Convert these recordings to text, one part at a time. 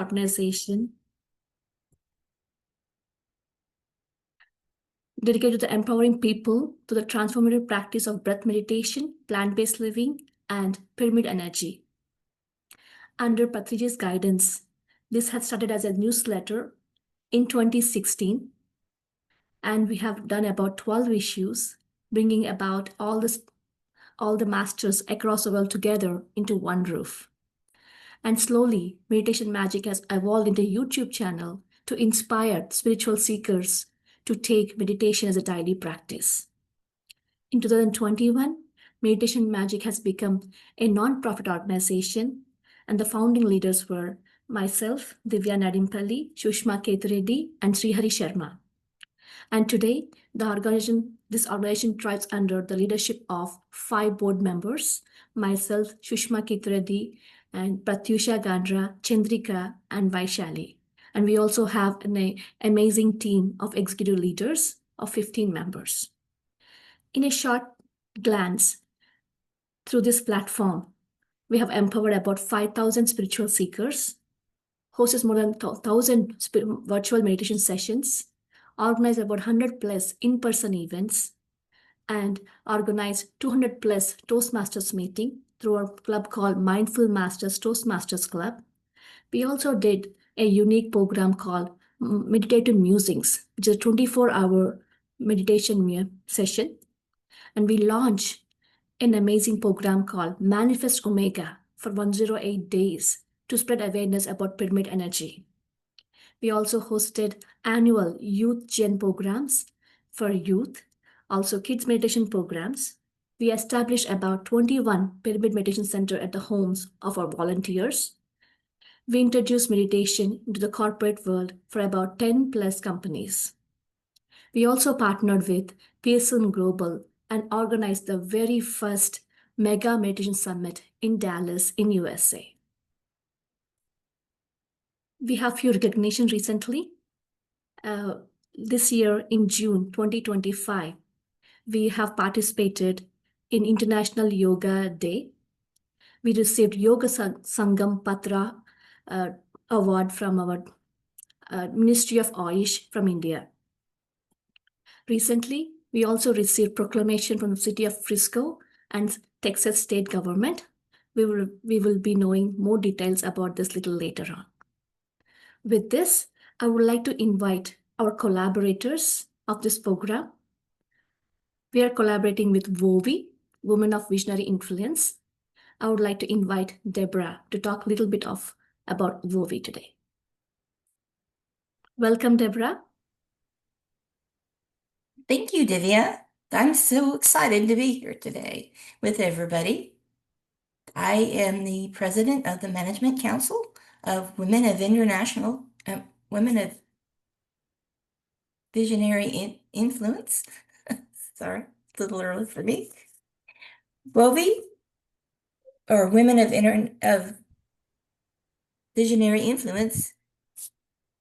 Organization dedicated to empowering people to the transformative practice of breath meditation, plant-based living, and pyramid energy. Under Patriji's guidance, this had started as a newsletter in 2016, and we have done about 12 issues, bringing about all the masters across the world together into one roof. And slowly, Meditation Magic has evolved into a YouTube channel to inspire spiritual seekers to take meditation as a daily practice. In 2021, Meditation Magic has become a non-profit organization, and the founding leaders were myself, Divya Nadimpalli, Shushma Ketreddy, and Srihari Sharma. And today, this organization thrives under the leadership of 5 board members, myself, Shushma Ketreddy, and Pratyusha Gandra, Chandrika, and Vaishali. And we also have an amazing team of executive leaders of 15 members. In a short glance through this platform, we have empowered about 5,000 spiritual seekers, hosted more than 1,000 virtual meditation sessions, organized about 100 plus in-person events, and organized 200 plus Toastmasters meeting through our club called Mindful Masters Toastmasters Club. We also did a unique program called Meditative Musings, which is a 24-hour meditation session. And we launched an amazing program called Manifest Omega for 108 days to spread awareness about pyramid energy. We also hosted annual youth Gen programs for youth, also kids meditation programs. We established about 21 pyramid meditation center at the homes of our volunteers. We introduced meditation into the corporate world for about 10 plus companies. We also partnered with Pearson Global and organized the very first Mega Meditation Summit in Dallas in USA. We have few recognition recently. This year in June 2025, we have participated in International Yoga Day. We received Yoga Sangam Patra award from our Ministry of Ayush from India. Recently, we also received proclamation from the city of Frisco and Texas state government. We will be knowing more details about this little later on. With this, I would like to invite our collaborators of this program. We are collaborating with WOVI, Women of Visionary Influence. I would like to invite Deborah to talk a little bit about WOVI today. Welcome, Deborah. Thank you, Divya. I'm so excited to be here today with everybody. I am the president of the Management Council of Women of Visionary Influence. Sorry, a little early for me. WOVI, or Women of Visionary Influence,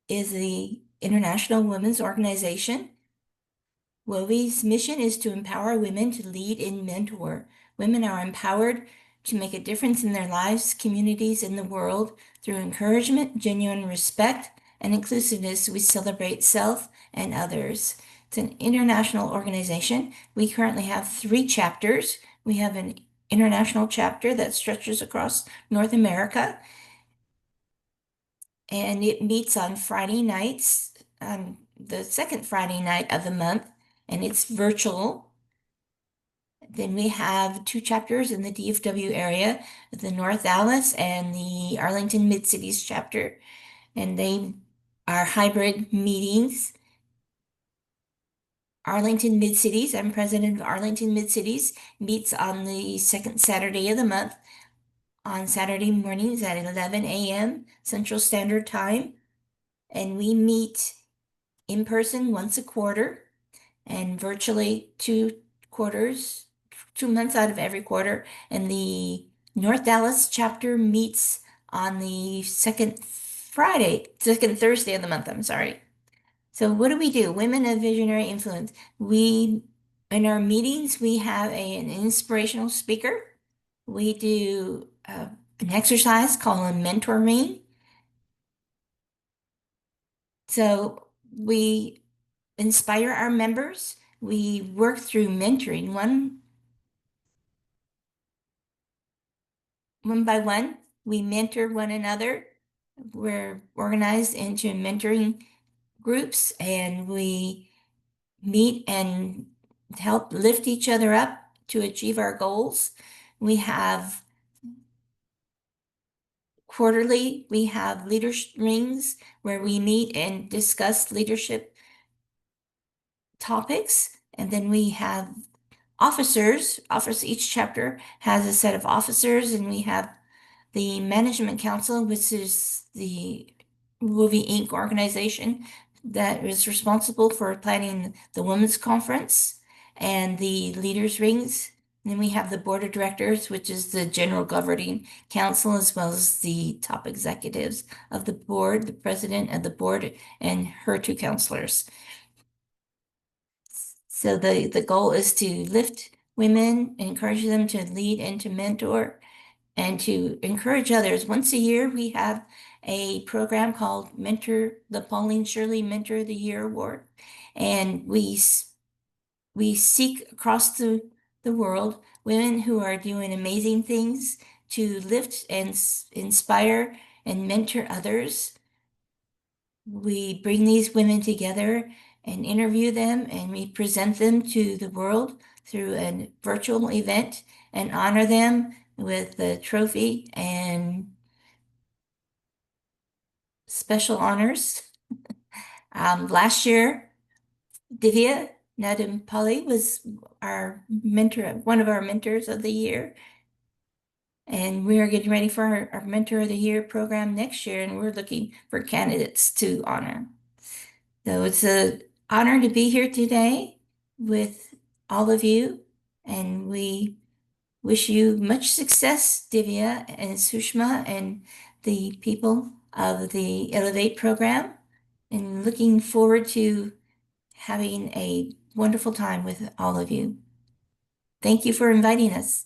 is the international women's organization. WOVI's mission is to empower women to lead and mentor. Women are empowered to make a difference in their lives, communities, and the world through encouragement, genuine respect, and inclusiveness. We celebrate self and others. It's an international organization. We currently have 3 chapters. We have an international chapter that stretches across North America, and it meets on Friday nights, on the second Friday night of the month, and it's virtual. Then we have 2 chapters in the DFW area, the North Dallas and the Arlington Mid-Cities chapter, and they are hybrid meetings. Arlington Mid-Cities, I'm president of Arlington Mid-Cities, meets on the second Saturday of the month on Saturday mornings at 11 a.m. Central Standard Time, and we meet in person once a quarter and virtually 2 months out of every quarter. And the North Dallas chapter meets on the second Thursday of the month, I'm sorry. So what do? Women of Visionary Influence. In our meetings, we have an inspirational speaker. We do an exercise called a mentoring. So we inspire our members. We work through mentoring one by one. We mentor one another. We're organized into mentoring groups, and we meet and help lift each other up to achieve our goals. We have quarterly, we have leadership rings where we meet and discuss leadership topics. And then we have officers. Each chapter has a set of officers, and we have the Management Council, which is the WOVI Inc. organization that is responsible for planning the Women's Conference and the Leaders Rings. And then we have the Board of Directors, which is the general governing council, as well as the top executives of the board, the president of the board, and her two counselors. So the goal is to lift women, encourage them to lead and to mentor, and to encourage others. Once a year, we have a program called the Pauline Shirley Mentor of the Year Award. And we seek across the world women who are doing amazing things to lift and inspire and mentor others. We bring these women together and interview them, and we present them to the world through a virtual event and honor them with the trophy and special honors. Last year, Divya Nadampally was our mentor, one of our mentors of the year. And we are getting ready for our Mentor of the Year program next year, and we're looking for candidates to honor. So it's an honor to be here today with all of you, and we wish you much success, Divya and Sushma, and the people of the Elevate program, and looking forward to having a wonderful time with all of you. Thank you for inviting us.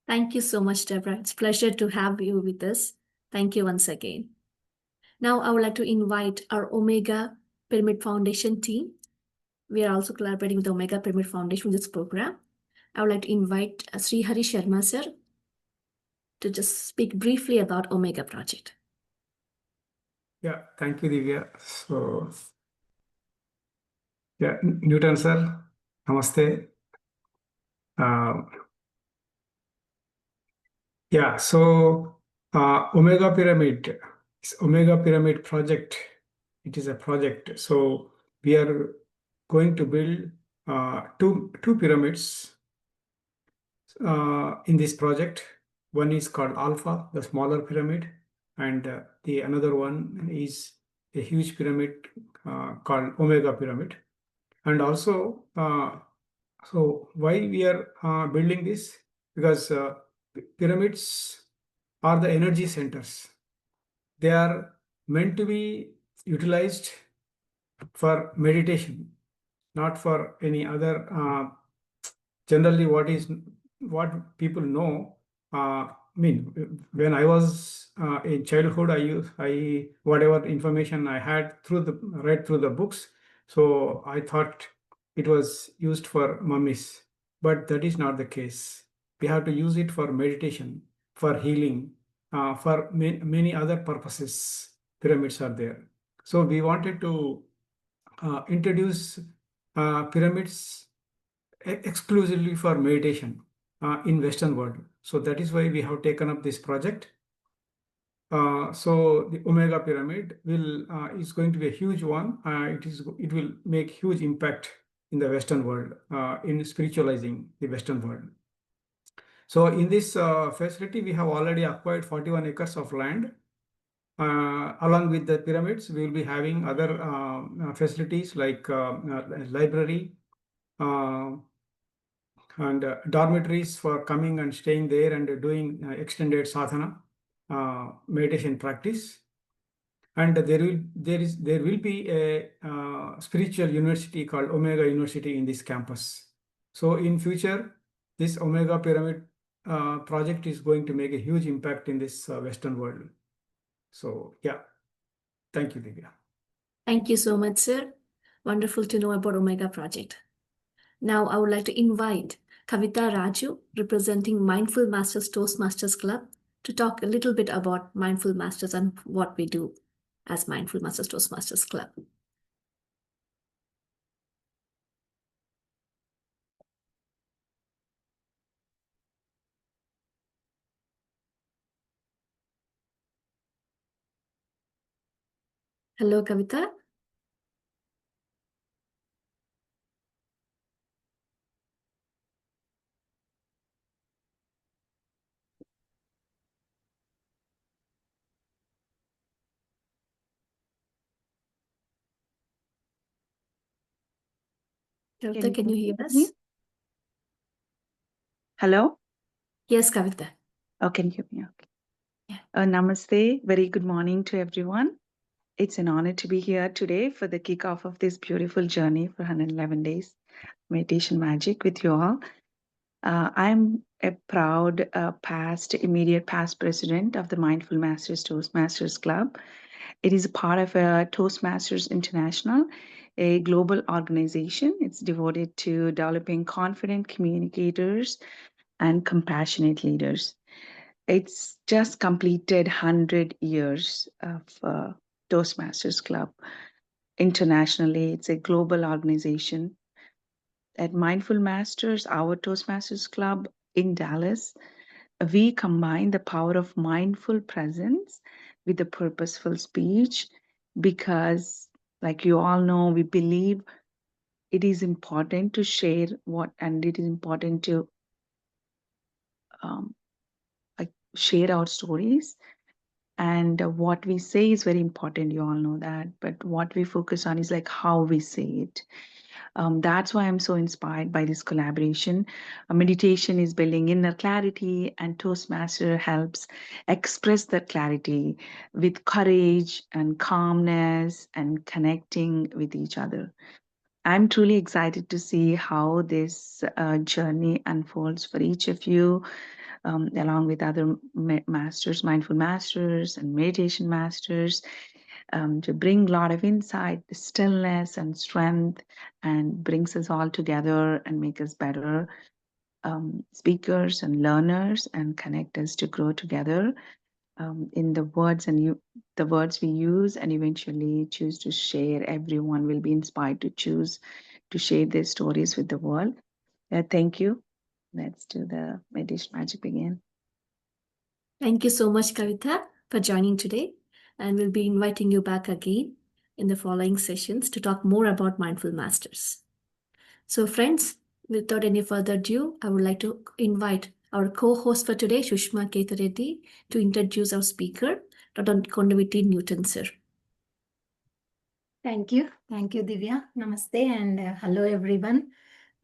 Thank you so much, Deborah. It's a pleasure to have you with us. Thank you once again. Now, I would like to invite our Omega Pyramid Foundation team. We are also collaborating with the Omega Pyramid Foundation with this program. I would like to invite Sri Hari Sharma sir to just speak briefly about Omega project. Yeah, thank you, Divya. So, yeah, Newton sir, namaste. Yeah, so Omega Pyramid, Omega Pyramid project, it is a project. So we are going to build two pyramids in this project. One is called Alpha, the smaller pyramid, and the another one is a huge pyramid called Omega Pyramid. And also, so why we are building this? Because pyramids are the energy centers. They are meant to be utilized for meditation, not for any other. Generally, what people know. I mean, when I was in childhood, I whatever information I had read through the books. So I thought it was used for mummies, but that is not the case. We have to use it for meditation, for healing, for many other purposes. Pyramids are there. So we wanted to introduce pyramids exclusively for meditation in Western world. So that is why we have taken up this project. So the Omega Pyramid is going to be a huge one. It will make huge impact in the Western world in spiritualizing the Western world. So in this facility, we have already acquired 41 acres of land. Along with the pyramids, we will be having other facilities like library, and dormitories for coming and staying there and doing extended sadhana meditation practice. And there will be a spiritual university called Omega University in this campus. So in future, this Omega Pyramid project is going to make a huge impact in this Western world. So yeah, thank you, Divya. Thank you so much, sir. Wonderful to know about Omega Project. Now, I would like to invite Kavita Raju, representing Mindful Masters Toastmasters Club, to talk a little bit about Mindful Masters and what we do as Mindful Masters Toastmasters Club. Hello, Kavita. Kavita, can you hear us? Hello? Yes, Kavita. Oh, can you hear me? Okay. Yeah. Namaste. Very good morning to everyone. It's an honor to be here today for the kickoff of this beautiful journey for 111 days meditation magic with you all. I'm a proud immediate past president of the Mindful Masters Toastmasters Club. It is a part of Toastmasters International, a global organization. It's devoted to developing confident communicators and compassionate leaders. It's just completed 100 years of Toastmasters Club. Internationally, it's a global organization. At Mindful Masters, our Toastmasters Club in Dallas, we combine the power of mindful presence with the purposeful speech because, like you all know, we believe it is important to share and it is important to share our stories. And what we say is very important, you all know that. But what we focus on is like how we say it. That's why I'm so inspired by this collaboration. Meditation is building inner clarity, and Toastmaster helps express that clarity with courage and calmness and connecting with each other. I'm truly excited to see how this journey unfolds for each of you, along with other masters, mindful masters and meditation masters, to bring a lot of insight, stillness, and strength, and brings us all together and make us better speakers and learners, and connect us to grow together in the words we use, and eventually choose to share. Everyone will be inspired to choose to share their stories with the world. Thank you. Let's do the meditation magic begin. Thank you so much, Kavita, for joining today. And we'll be inviting you back again in the following sessions to talk more about Mindful Masters. So, friends, without any further ado, I would like to invite our co-host for today, Sushma Kethureddy, to introduce our speaker, Dr. Kondaviti Newton, sir. Thank you. Thank you, Divya. Namaste and hello, everyone.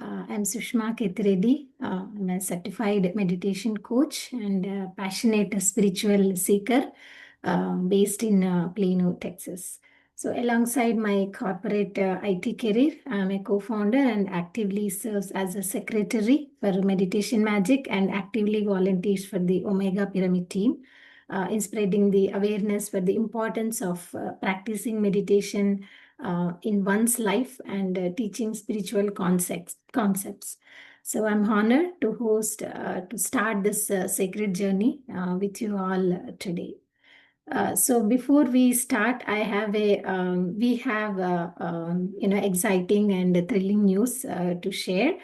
I'm Sushma Kethureddy. I'm a certified meditation coach and passionate spiritual seeker based in Plano, Texas. So alongside my corporate IT career, I'm a co-founder and actively serves as a secretary for Meditation Magic and actively volunteers for the Omega Pyramid team, in spreading the awareness for the importance of practicing meditation in one's life and teaching spiritual concepts. So I'm honored to host, to start this sacred journey with you all today. So before we start, we have exciting and thrilling news to share.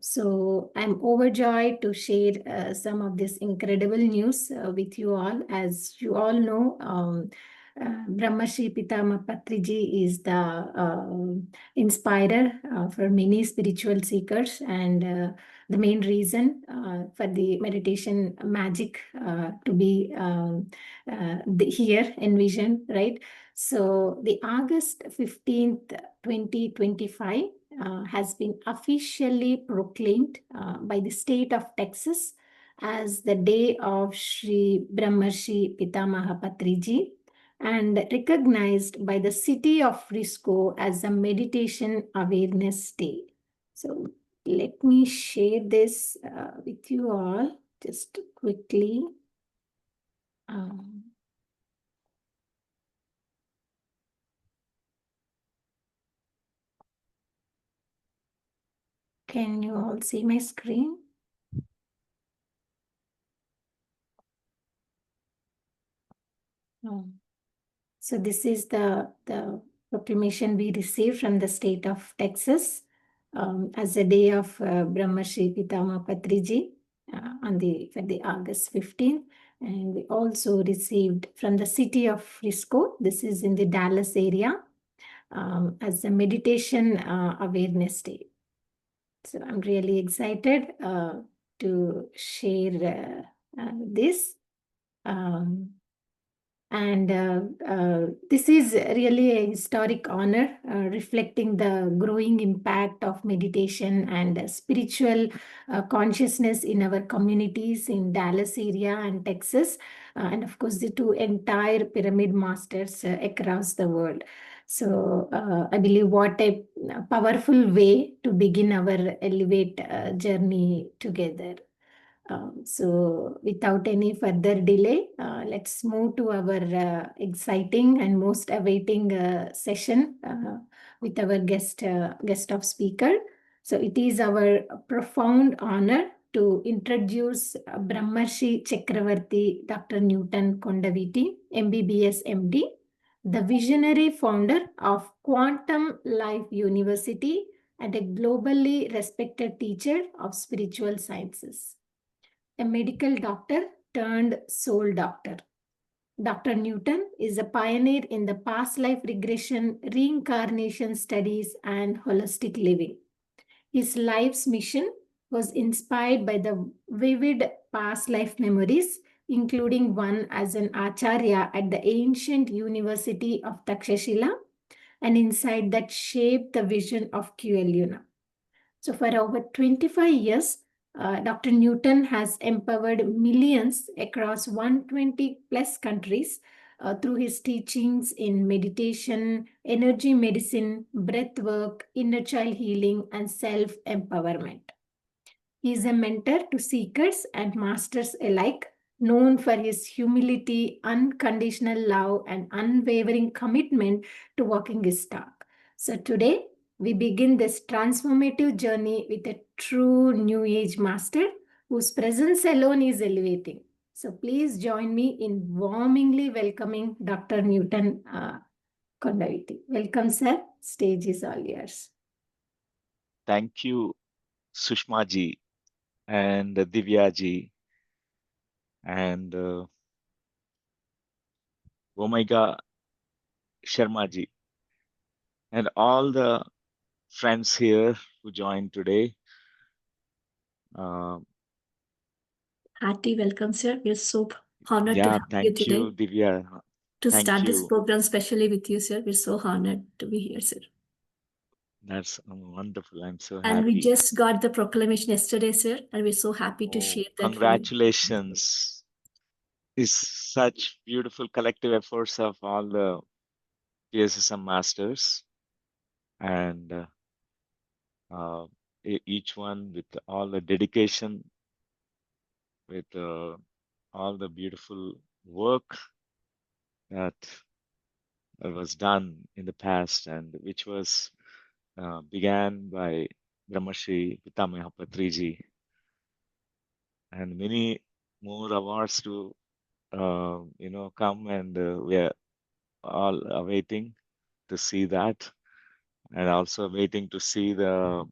So I'm overjoyed to share some of this incredible news with you all. As you all know, Brahmarshi Pitama Patriji is the inspirer for many spiritual seekers, and the main reason for the meditation magic to be here envisioned, right? So the August 15th, 2025 has been officially proclaimed by the state of Texas as the day of Sri Brahmarshi Pitamaha Patriji, and recognized by the city of Frisco as a meditation awareness day. So let me share this with you all just quickly. Can you all see my screen? Oh. So this is the proclamation we received from the state of Texas as a day of Brahmarshi Pitama Patriji for the August 15th. And we also received from the city of Frisco, this is in the Dallas area, as a meditation awareness day. So I'm really excited to share this. This is really a historic honor, reflecting the growing impact of meditation and spiritual consciousness in our communities in Dallas area and Texas, and of course the two entire pyramid masters across the world. So I believe what a powerful way to begin our Elevate journey together. So without any further delay, let's move to our exciting and most awaiting session with our guest of speaker. So it is our profound honor to introduce Brahmarshi Chakravarti Dr. Newton Kondaviti, MBBS MD, the visionary founder of Quantum Life University and a globally respected teacher of spiritual sciences. A medical doctor turned soul doctor. Dr. Newton is a pioneer in the past life regression, reincarnation studies, and holistic living. His life's mission was inspired by the vivid past life memories, including one as an acharya at the ancient University of Takshashila, an insight that shaped the vision of QL Luna. So for over 25 years, Dr. Newton has empowered millions across 120 plus countries through his teachings in meditation, energy medicine, breath work, inner child healing, and self-empowerment. He is a mentor to seekers and masters alike, known for his humility, unconditional love, and unwavering commitment to walking his talk. So today, we begin this transformative journey with a true New Age master whose presence alone is elevating. So please join me in warmly welcoming Dr. Newton Kondaviti. Welcome, sir. Stage is all yours. Thank you, Sushma ji and Divya ji and Omega Sharma ji and all the friends here who joined today. Hearty welcome, sir. We're so honored to Yeah, have you thank today. you, Divya. To Thank start this you. program, especially with you, sir. We're so honored to be here, sir. That's wonderful. I'm so And we happy. just got the proclamation yesterday, sir, and we're so happy to Oh, share that. congratulations. It's such beautiful collective efforts of all the PSSM masters and each one with all the dedication, with all the beautiful work that was done in the past and which was began by Brahmarshi Pitamaha Patriji, and many more awards to come, and we are all awaiting to see that, and also waiting to see the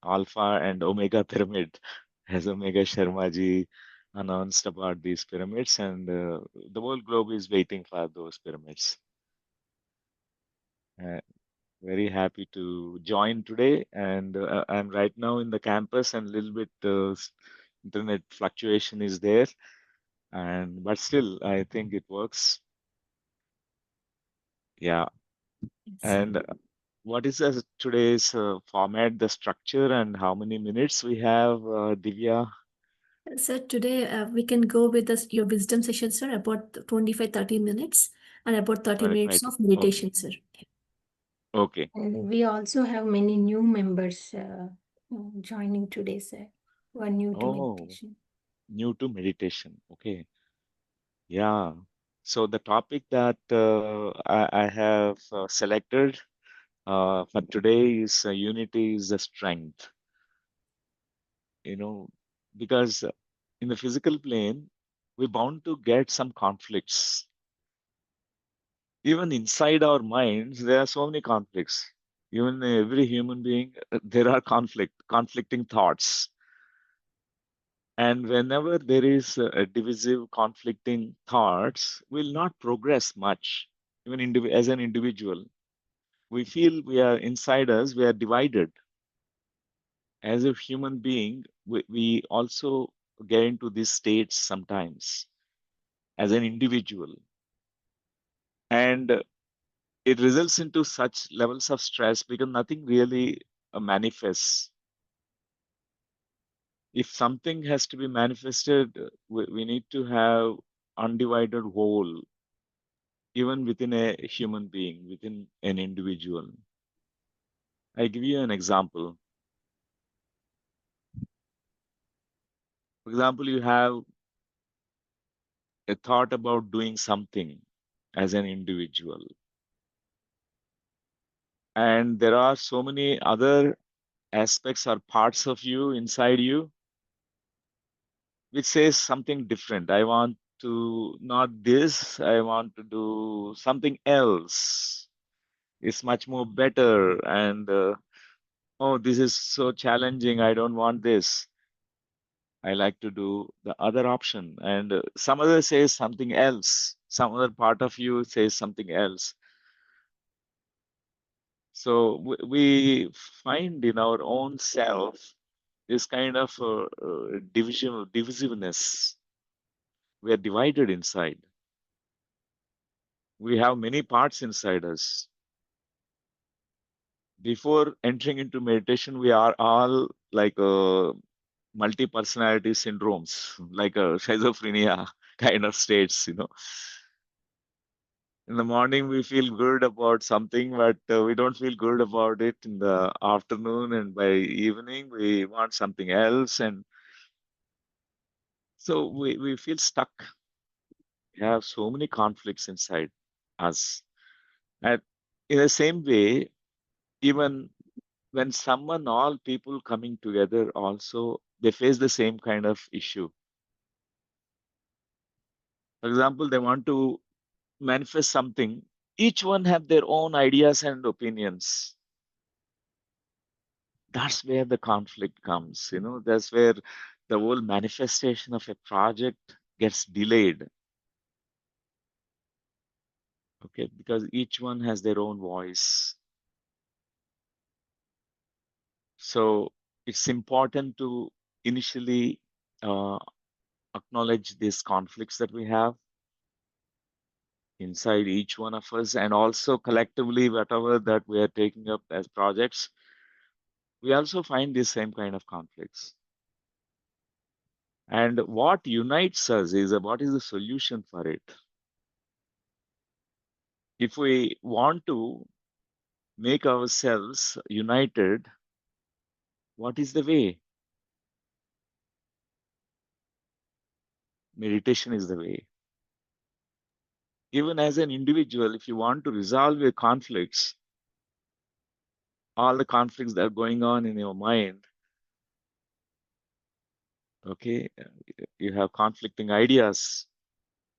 Alpha and Omega pyramid, as Omega Sharma ji announced about these pyramids, and the whole globe is waiting for those pyramids. Very happy to join today, and I'm right now in the campus, and a little bit internet fluctuation is there, but still I think it works. Yeah. Yes. And what is today's format, the structure, and how many minutes we have, Divya? Sir, today we can go with your wisdom session, sir, about 25-30 minutes and about 30 minutes of meditation, sir. Okay. And we also have many new members joining today, sir, who are new to meditation. New to meditation. Okay. Yeah. So the topic that I have selected for today is unity is the strength. Because in the physical plane, we're bound to get some conflicts. Even inside our minds, there are so many conflicts. Even every human being, there are conflicting thoughts. And whenever there is a divisive, conflicting thoughts, we'll not progress much. Even as an individual, we feel we are inside us, we are divided. As a human being, we also get into these states sometimes as an individual. And it results into such levels of stress because nothing really manifests. If something has to be manifested, we need to have undivided whole, even within a human being, within an individual. I give you an example. For example, you have a thought about doing something as an individual. And there are so many other aspects or parts of you inside you which says something different. I want to not this, I want to do something else. It's much more better. And oh, this is so challenging. I don't want this. I like to do the other option. And some other says something else. Some other part of you says something else. So we find in our own self this kind of divisiveness. We are divided inside. We have many parts inside us. Before entering into meditation, we are all like multi-personality syndromes, like a schizophrenia kind of states, In the morning, we feel good about something, but we don't feel good about it in the afternoon, and by evening, we want something else. And so we feel stuck. We have so many conflicts inside us. And in the same way, even when all people coming together also, they face the same kind of issue. For example, they want to manifest something. Each one have their own ideas and opinions. That's where the conflict comes, that's where the whole manifestation of a project gets delayed. Okay, because each one has their own voice. So it's important to initially acknowledge these conflicts that we have inside each one of us, and also collectively, whatever that we are taking up as projects, we also find these same kind of conflicts. And what unites us is what is the solution for it. If we want to make ourselves united, what is the way? Meditation is the way. Even as an individual, if you want to resolve your conflicts, all the conflicts that are going on in your mind, okay, you have conflicting ideas,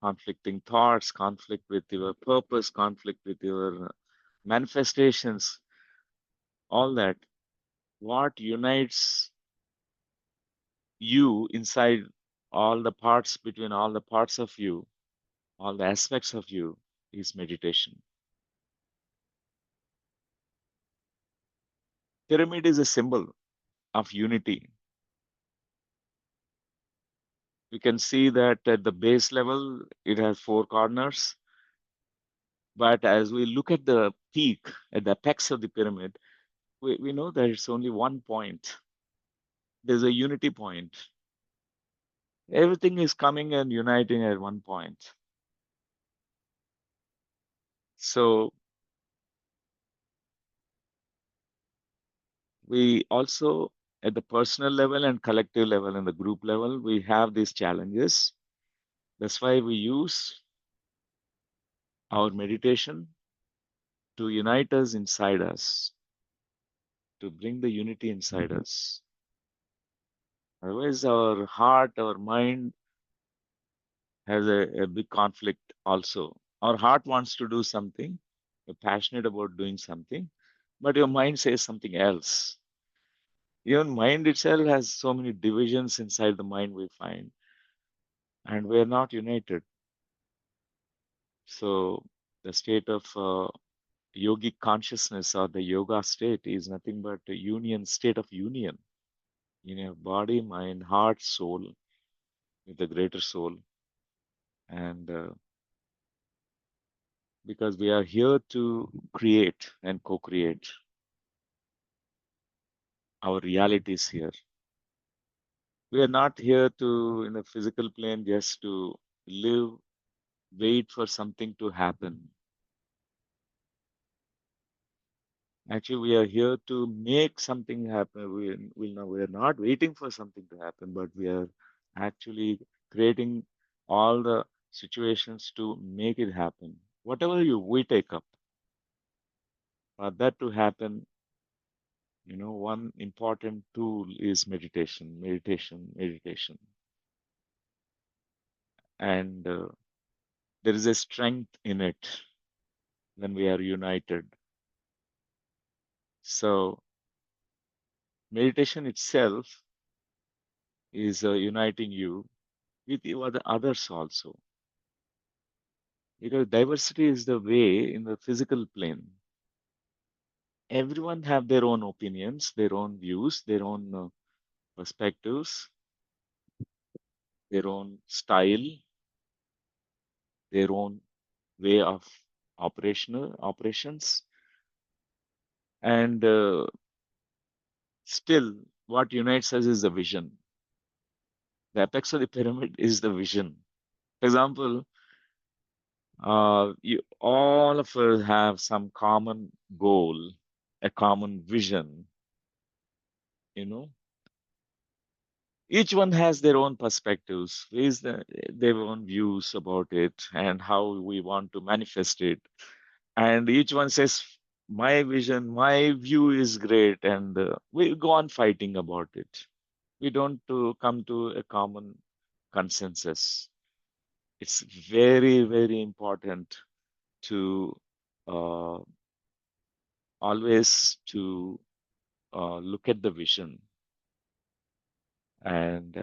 conflicting thoughts, conflict with your purpose, conflict with your manifestations, all that. What unites you inside all the parts, between all the parts of you, all the aspects of you, is meditation. Pyramid is a symbol of unity. We can see that at the base level, it has 4 corners. But as we look at the peak, at the apex of the pyramid, we know that it's only one point. There's a unity point. Everything is coming and uniting at one point. So we also, at the personal level and collective level and the group level, we have these challenges. That's why we use our meditation to unite us inside us, to bring the unity inside us. Otherwise, our heart, our mind has a big conflict also. Our heart wants to do something, you're passionate about doing something, but your mind says something else. Even mind itself has so many divisions inside the mind we find, and we're not united. So the state of yogic consciousness or the yoga state is nothing but a union, state of union in your body, mind, heart, soul, with the greater soul. And because we are here to create and co-create our realities here. We are not here to, in the physical plane, just to live, wait for something to happen. Actually, we are here to make something happen. We are not waiting for something to happen, but we are actually creating all the situations to make it happen. Whatever we take up, for that to happen, one important tool is meditation, meditation, meditation. And there is a strength in it when we are united. So meditation itself is uniting you with the others also. Because diversity is the way in the physical plane. Everyone have their own opinions, their own views, their own perspectives, their own style, their own way of operations. And still, what unites us is the vision. The apex of the pyramid is the vision. For example, all of us have some common goal, a common vision, Each one has their own perspectives, their own views about it, and how we want to manifest it. And each one says, my vision, my view is great, and we go on fighting about it. We don't come to a common consensus. It's very, very important to uh, always to look at the vision and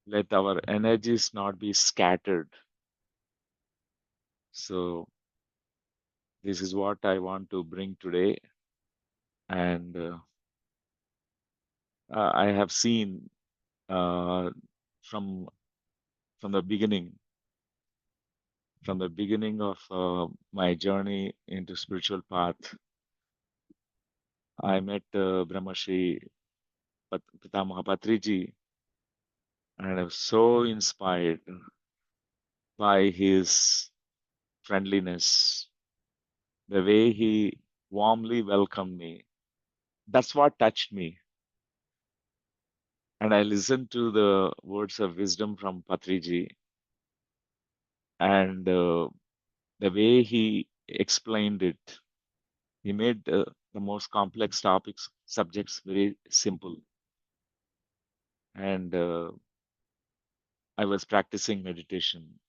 let our energies not be scattered. So this is what I want to bring today. And I have seen from the beginning, of my journey into spiritual path, I met Brahmarshi Pitamaha Patriji, and I was so inspired by his friendliness, the way he warmly welcomed me. That's what touched me. And I listened to the words of wisdom from Patriji, and the way he explained it, he made the most complex subjects very simple. And I was practicing meditation.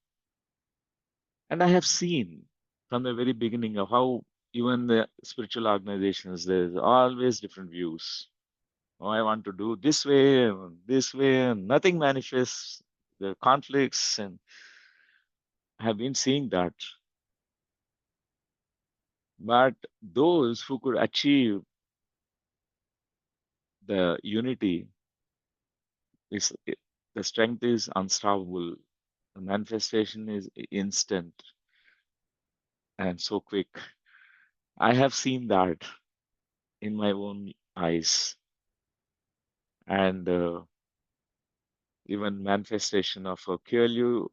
And I have seen from the very beginning of how even the spiritual organizations, there's always different views. Oh, I want to do this way, and nothing manifests. The conflicts, and I have been seeing that. But those who could achieve the unity, the strength is unstoppable. The manifestation is instant and so quick. I have seen that in my own eyes. And even manifestation of a Kyolyu,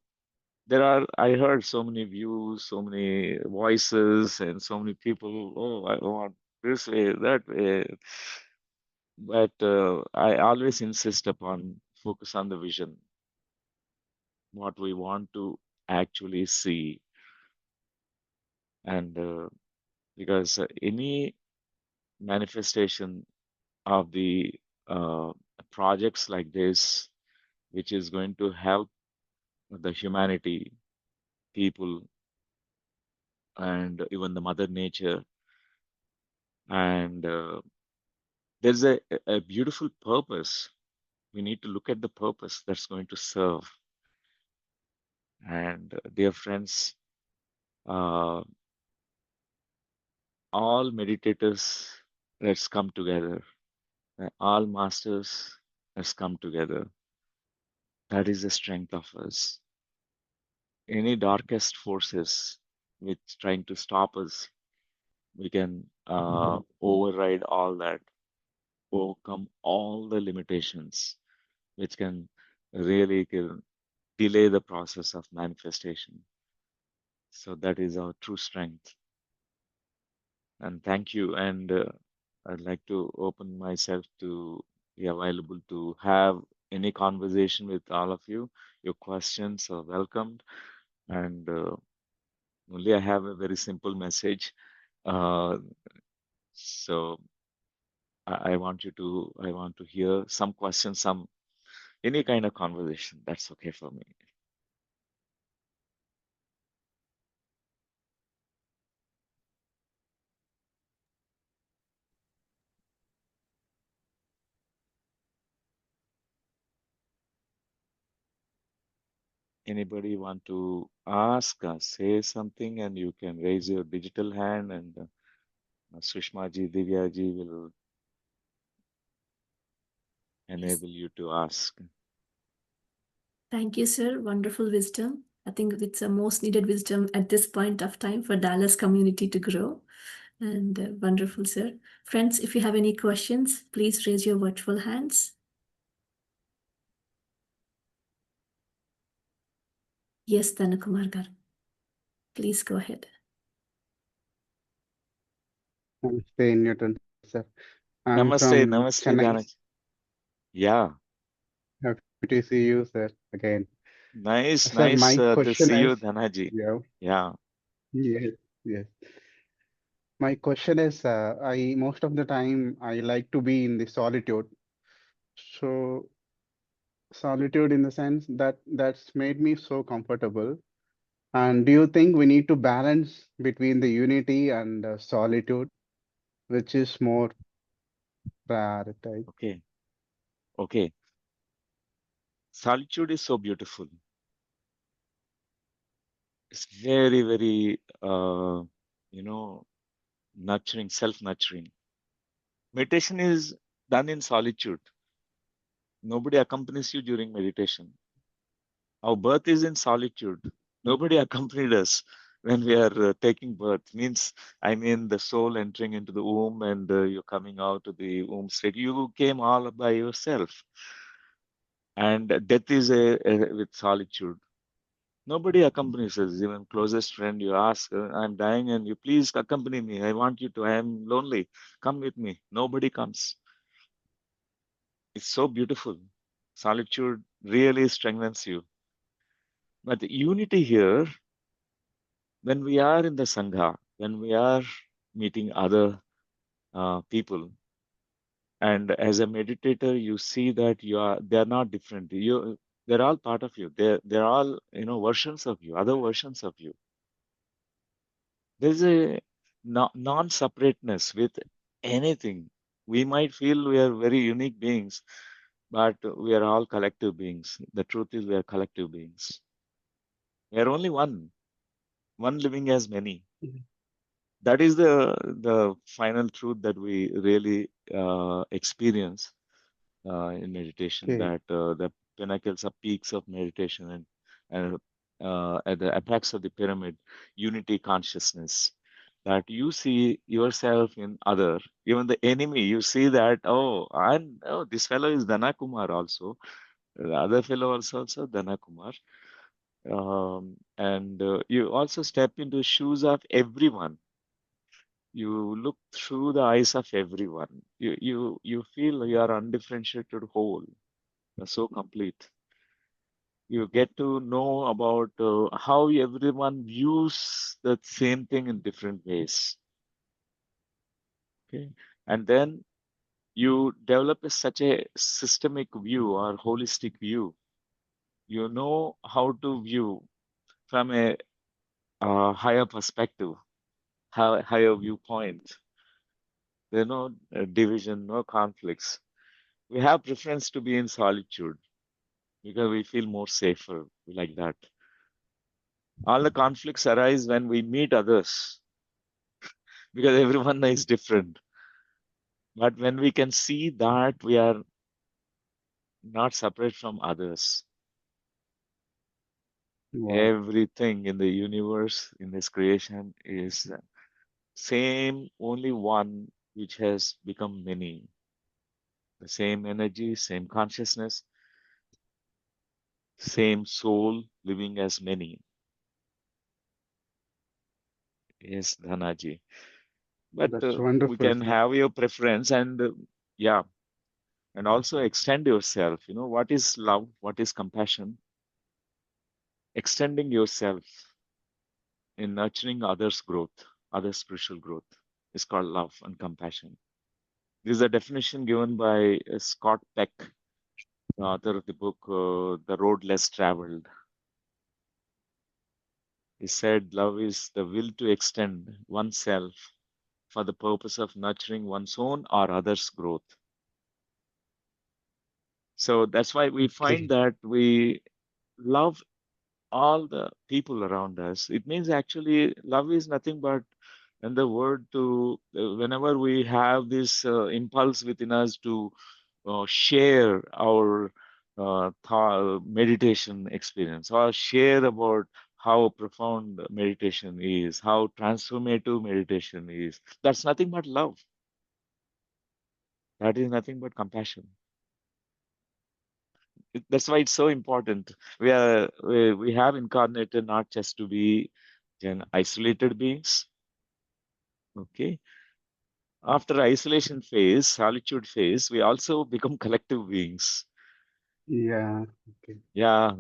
I heard so many views, so many voices, and so many people, oh, I want this way, that way. But I always insist upon focus on the vision, what we want to actually see. And because any manifestation of the projects like this, which is going to help the humanity, people, and even the mother nature, and there's a beautiful purpose. We need to look at the purpose that's going to serve. And dear friends, all meditators, let's come together. All masters, let's come together. That is the strength of us. Any darkest forces which trying to stop us, we can override all that, overcome all the limitations, which can really delay the process of manifestation. So that is our true strength. And thank you. And I'd like to open myself to be available to have any conversation with all of you. Your questions are welcomed. And only I have a very simple message. So I want to hear some questions, any kind of conversation. That's okay for me. Anybody want to ask, say something, and you can raise your digital hand, and Sushma ji, Divya ji will enable you to ask. Thank you, sir. Wonderful wisdom. I think it's the most needed wisdom at this point of time for Dallas community to grow. And wonderful, sir. Friends, if you have any questions, please raise your virtual hands. Yes, Dhanakumar garu. Please go ahead. Namaste, Newton, sir. I'm Namaste, from namaste, Chennai. Dhanak. Yeah, Happy to see you, sir, again. nice Sir, my to question see you, is, Dhanaji. yeah, Yeah, yes, yes. My question is, most of the time I like to be in the solitude. So solitude in the sense that that's made me so comfortable. And do you think we need to balance between the unity and solitude, which is more prioritized? okay. Solitude is so beautiful. It's very, very, nurturing, self-nurturing. Meditation is done in solitude. Nobody accompanies you during meditation. Our birth is in solitude. Nobody accompanied us when we are taking birth. I mean, the soul entering into the womb and you're coming out of the womb state. You came all by yourself. And death is with solitude. Nobody accompanies us. Even closest friend, you ask, I'm dying and you please accompany me. I want you to. I am lonely. Come with me. Nobody comes. It's so beautiful. Solitude really strengthens you. But the unity here, when we are in the Sangha, when we are meeting other people, and as a meditator, you see that they're not different. They're all part of you. They're all, versions of you, other versions of you. There's a non-separateness with anything. We might feel we are very unique beings, but we are all collective beings. The truth is we are collective beings. We are only one living as many. That is the final truth that we really experience in meditation. Okay. That the pinnacles of peaks of meditation and at the apex of the pyramid, unity consciousness. That you see yourself in other, even the enemy. You see that this fellow is Dana Kumar also. The other fellow also Dana Kumar. And you also step into the shoes of everyone. You look through the eyes of everyone. You feel you are undifferentiated whole. You're so complete. You get to know about how everyone views the same thing in different ways. Okay. And then you develop such a systemic view or holistic view. You know how to view from a higher perspective, higher viewpoint. There are no division, no conflicts. We have preference to be in solitude because we feel more safer like that. All the conflicts arise when we meet others because everyone is different. But when we can see that we are not separate from others, Wow, everything in the universe, in this creation, is same, only one which has become many. The same energy, same consciousness, same soul living as many. Yes, Dhanaji. But that's we wonderful, can sir. have your preference and yeah, and also extend yourself. You know, what is love? What is compassion? Extending yourself in nurturing others' growth, others' spiritual growth is called love and compassion. This is a definition given by Scott Peck, the author of the book The Road Less Traveled. He said, love is the will to extend oneself for the purpose of nurturing one's own or others' growth. So that's why we find Okay. that we love all the people around us. It means actually love is nothing but and the word to whenever we have this impulse within us to share our meditation experience or share about how profound meditation is, how transformative meditation is. That's nothing but love. That is nothing but compassion. That's why it's so important. We have incarnated not just to be isolated beings. Okay. After isolation phase, solitude phase, we also become collective beings. Yeah. Okay. Yeah.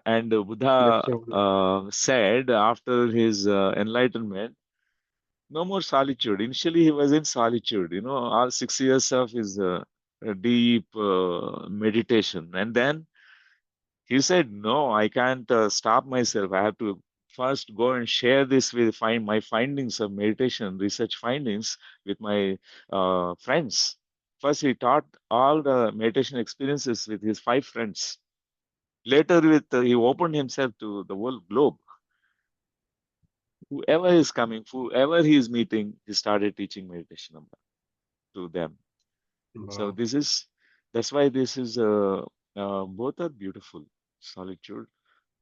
And That's Buddha so. said after his enlightenment, no more solitude. Initially, he was in solitude, all 6 years of his deep meditation. And then he said, no, I can't stop myself. I have to first go and share this with my findings of meditation, research findings with my friends. First, he taught all the meditation experiences with his 5 friends. Later, he opened himself to the whole globe. Whoever is coming, whoever he is meeting, he started teaching meditation to them. So Wow. that's why this is both are beautiful. Solitude.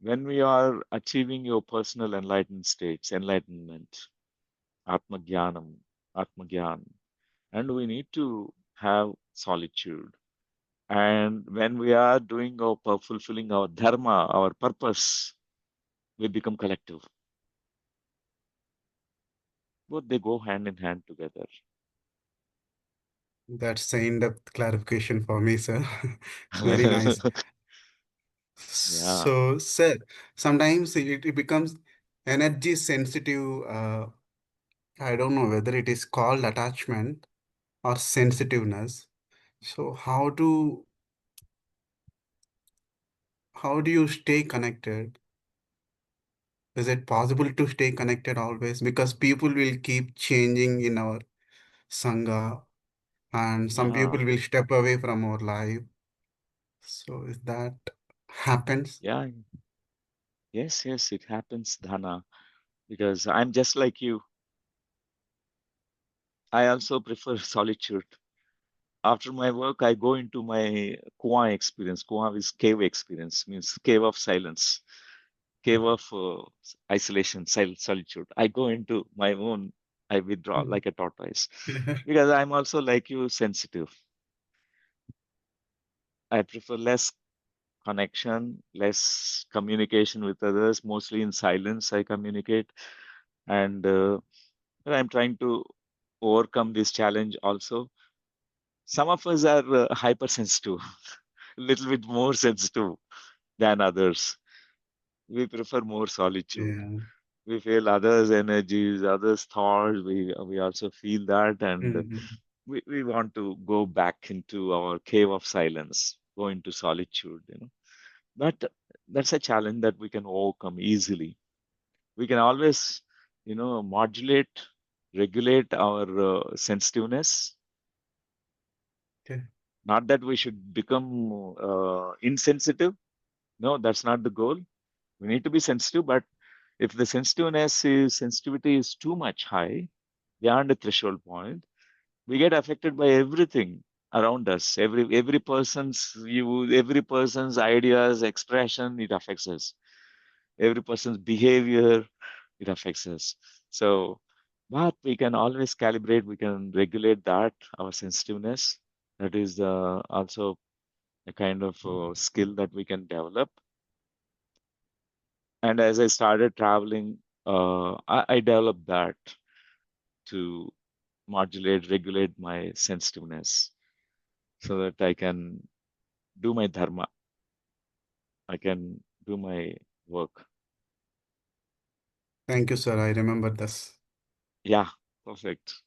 When we are achieving your personal enlightened states, enlightenment, Atmagyanam, Atmagyan, and we need to have solitude. And when we are doing fulfilling our dharma, our purpose, we become collective. Both they go hand in hand together. That's the in-depth clarification for me, sir. Very nice. Yeah, So, sir, sometimes it becomes energy sensitive. I don't know whether it is called attachment or sensitiveness. So, how do you stay connected? Is it possible to stay connected always? Because people will keep changing in our sangha, and some yeah, people will step away from our life. So, if that happens, yeah. Yes, yes, it happens, Dhana, because I'm just like you. I also prefer solitude. After my work, I go into my Kuan experience. Kuan is cave experience, means cave of silence, cave of isolation, solitude. I go into my own, I withdraw like a tortoise because I'm also like you, sensitive. I prefer less connection, less communication with others, mostly in silence. I communicate, and I'm trying to overcome this challenge also. Some of us are hypersensitive, a little bit more sensitive than others. We prefer more solitude. yeah. We feel others' energies, others' thoughts. We also feel that, and Mhm. we want to go back into our cave of silence, go into solitude, But that's a challenge that we can overcome easily. We can always, modulate, regulate our sensitiveness. Okay. Not that we should become insensitive. No, that's not the goal. We need to be sensitive, but if the sensitivity is too much high, beyond a threshold point, we get affected by everything around us. Every person's view, every person's ideas, expression, it affects us. Every person's behavior, it affects us. So, but we can always calibrate, we can regulate that, our sensitiveness. That is also a kind of skill that we can develop. And as I started traveling, I developed that to modulate, regulate my sensitiveness so that I can do my dharma. I can do my work. Thank you, sir. I remember this. Yeah, perfect.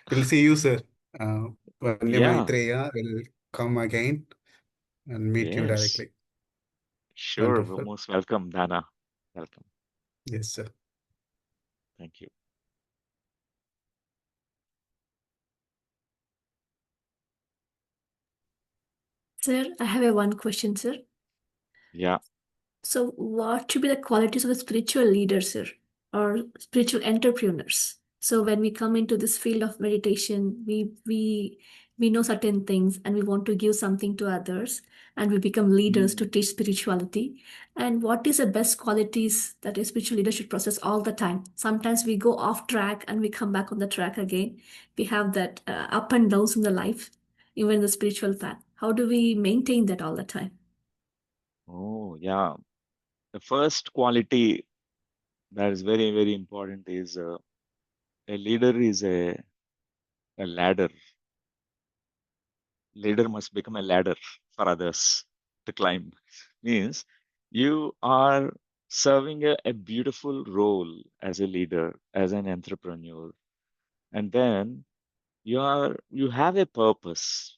We'll see you, sir. Vanya Yeah, Maitreya will come again and meet you yes, directly. sure. Wonderful. Most welcome, Dana. Welcome. Yes, sir. Thank you. Sir, I have a one question, sir. Yeah. So, what should be the qualities of a spiritual leader, sir, or spiritual entrepreneurs? So, when we come into this field of meditation, we know certain things, and we want to give something to others, and we become leaders to teach spirituality. And what is the best qualities that a spiritual leader should process all the time? Sometimes we go off track and we come back on the track again. We have that up and downs in the life, even in the spiritual path. How do we maintain that all the time? Oh, yeah. The first quality that is very, very important is a leader is a ladder. Leader must become a ladder for others to climb. Means you are serving a beautiful role as a leader, as an entrepreneur, and then you have a purpose.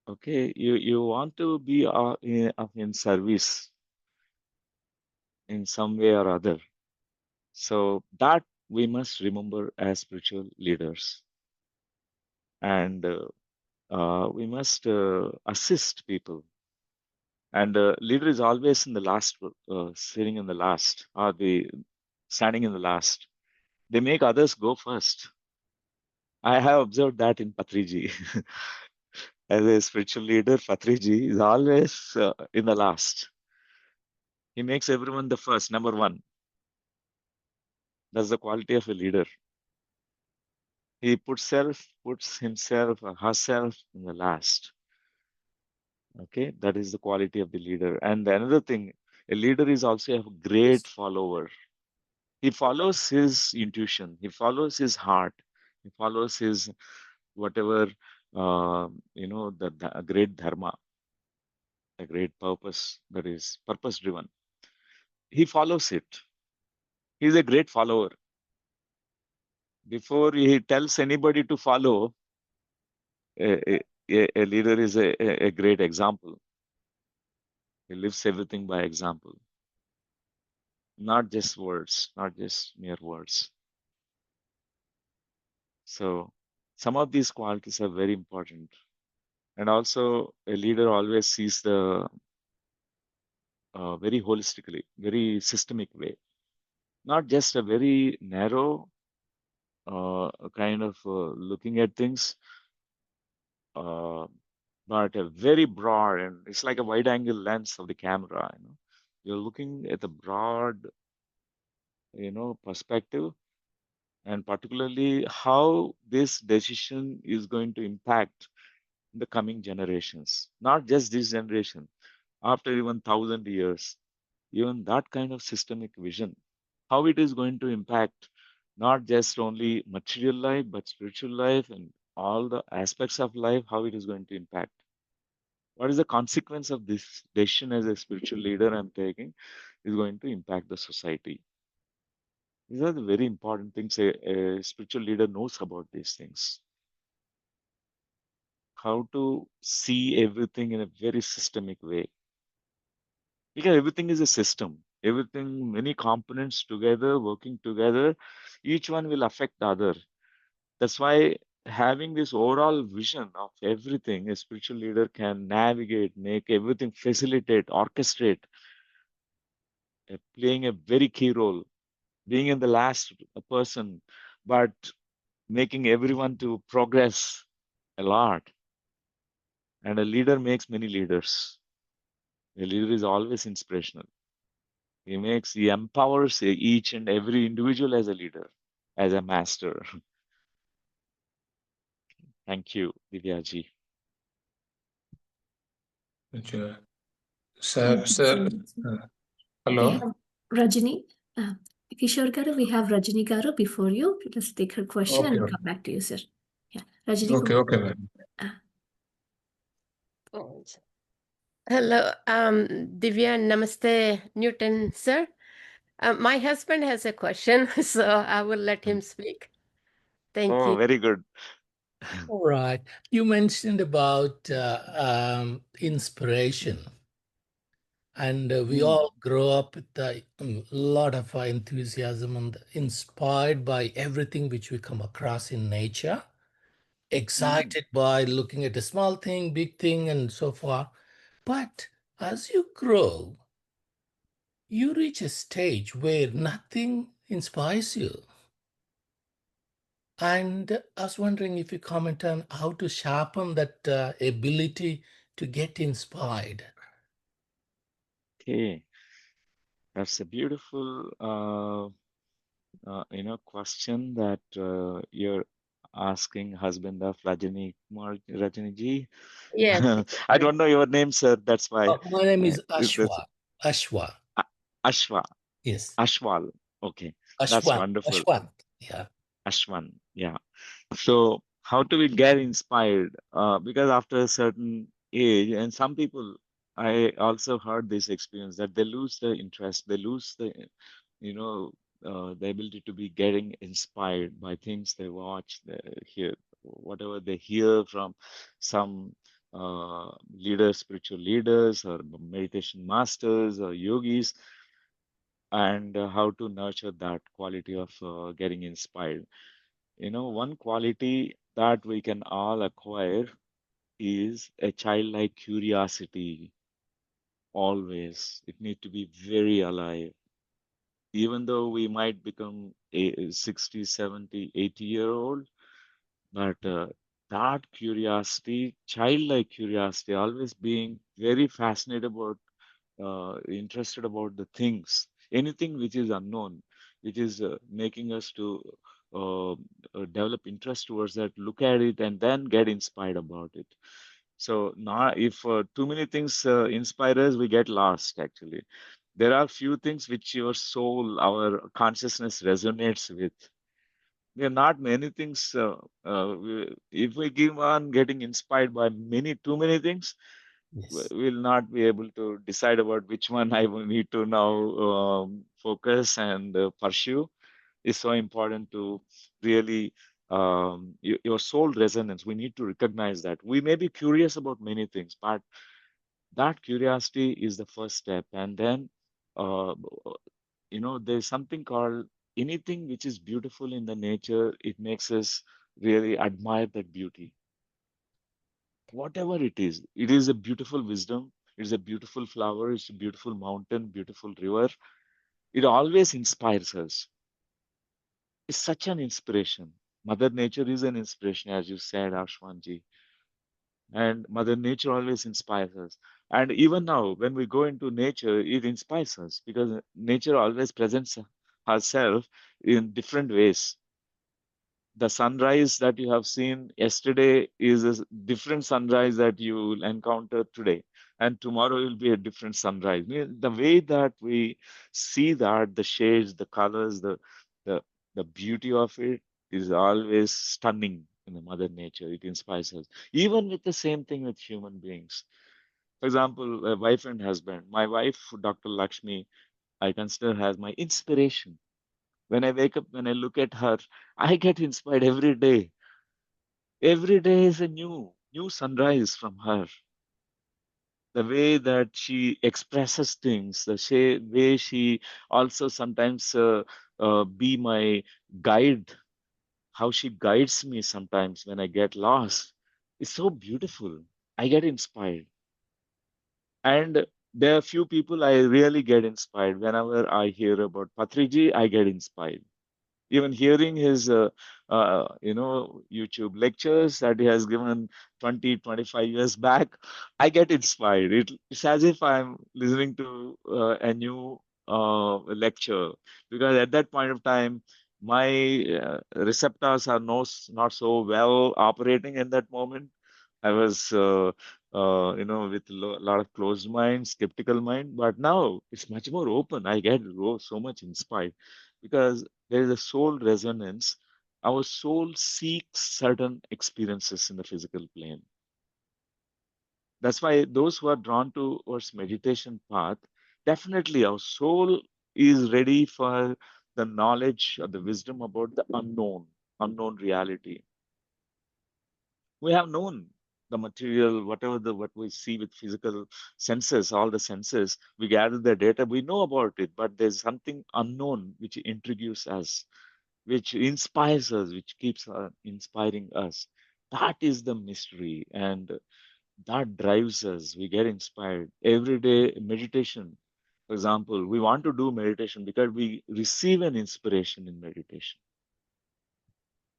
Okay, you want to be in service in some way or other. So that we must remember as spiritual leaders, and we must assist people. And leader is always in the last, sitting in the last, or the standing in the last. They make others go first. I have observed that in Patriji. As a spiritual leader, Patriji is always in the last. He makes everyone the first, number one. That's the quality of a leader. He puts himself or herself in the last. Okay, that is the quality of the leader. And another thing, a leader is also a great follower. He follows his intuition, he follows his heart, he follows his whatever, a great dharma, a great purpose that is purpose driven. He follows it. He's a great follower. Before he tells anybody to follow, a leader is a great example. He lives everything by example, not just words, not just mere words. So some of these qualities are very important. And also a leader always sees the very holistically, very systemic way, not just a very narrow kind of looking at things, uh, but a very broad, and it's like a wide angle lens of the camera. You're looking at the broad, perspective, and particularly how this decision is going to impact the coming generations, not just this generation, after even 1,000 years, even that kind of systemic vision, how it is going to impact not just only material life, but spiritual life and all the aspects of life, how it is going to impact. What is the consequence of this decision as a spiritual leader I'm taking is going to impact the society. These are the very important things a spiritual leader knows about these things. How to see everything in a very systemic way. Because everything is a system. Everything, many components together, working together, each one will affect the other. That's why having this overall vision of everything, a spiritual leader can navigate, make everything facilitate, orchestrate, playing a very key role, being in the last person, but making everyone to progress a lot. And a leader makes many leaders. A leader is always inspirational. He empowers each and every individual as a leader, as a master. Thank you, Divyaji. Sure. Sir, hello. We have Rajini. Kishore Garu, we have Rajini Garu before you. Let's take her question and Okay. come back to you, sir. Yeah, Rajini. Okay, ma'am. Hello, Divya, namaste, Newton, sir. My husband has a question, so I will let him speak. Thank you. Very good. All right. You mentioned about inspiration, and we all grow up with a lot of enthusiasm and inspired by everything which we come across in nature, excited by looking at a small thing, big thing, and so forth. But as you grow, you reach a stage where nothing inspires you. And I was wondering if you comment on how to sharpen that ability to get inspired. Okay, that's a beautiful, question that you're asking, husband of Rajini ji. Yes. I don't know your name, sir. That's why. My name is That's Ashwa. Ashwa. Yes. Ashwal. Okay, that's wonderful. Ashwan. Yeah. Ashwan. Yeah. So how do we get inspired? Because after a certain age, and some people, I also heard this experience that they lose the interest, they lose you know, the ability to be getting inspired by things they watch, they hear, whatever they hear from some leaders, spiritual leaders, or meditation masters, or yogis, and how to nurture that quality of getting inspired. One quality that we can all acquire is a childlike curiosity. Always. It needs to be very alive. Even though we might become a 60, 70, 80-year-old, but that curiosity, childlike curiosity, always being very fascinated about, interested about the things, anything which is unknown, which is making us to develop interest towards that, look at it, and then get inspired about it. So now, if too many things inspire us, we get lost. Actually, there are few things which your soul, our consciousness resonates with. There are not many things. If we keep on getting inspired by too many things, Yes. will not be able to decide about which one I will need to now focus and pursue. Is so important to really your soul resonance. We need to recognize that we may be curious about many things, but that curiosity is the first step. And then, uh, there's something called anything which is beautiful in the nature. It makes us really admire that beauty. Whatever it is a beautiful wisdom. It's a beautiful flower. It's a beautiful mountain, beautiful river. It always inspires us. It's such an inspiration. Mother Nature is an inspiration, as you said, Ashwanji. And Mother Nature always inspires us. And even now, when we go into nature, it inspires us because nature always presents herself in different ways. The sunrise that you have seen yesterday is a different sunrise that you will encounter today, and tomorrow will be a different sunrise. The way that we see that, the shades, the colors, the the beauty of it is always stunning in the Mother Nature. It inspires us. Even with the same thing with human beings, For example, a wife and husband. My wife, Dr. Lakshmi, I consider as my inspiration. When I wake up, when I look at her, I get inspired every day. Every day is a new sunrise from her. The way that she expresses things, the way she also sometimes be my guide, how she guides me sometimes when I get lost. It's so beautiful. I get inspired. And there are few people I really get inspired. Whenever I hear about Patriji, I get inspired. Even hearing his YouTube lectures that he has given 20-25 years back, I get inspired. It's as if I'm listening to a new lecture, because at that point of time my receptors are not so well operating in that moment. I was with a lot of closed mind, skeptical mind, but now it's much more open. I get so much inspired because there is a soul resonance. Our soul seeks certain experiences in the physical plane. That's why those who are drawn towards meditation path, definitely our soul is ready for the knowledge or the wisdom about the unknown reality. We have known the material, what we see with physical senses, all the senses, we gather the data, we know about it, but there's something unknown which intrigues us, which inspires us, which keeps inspiring us. That is the mystery, and that drives us. We get inspired every day. Meditation, for example, we want to do meditation because we receive an inspiration in meditation,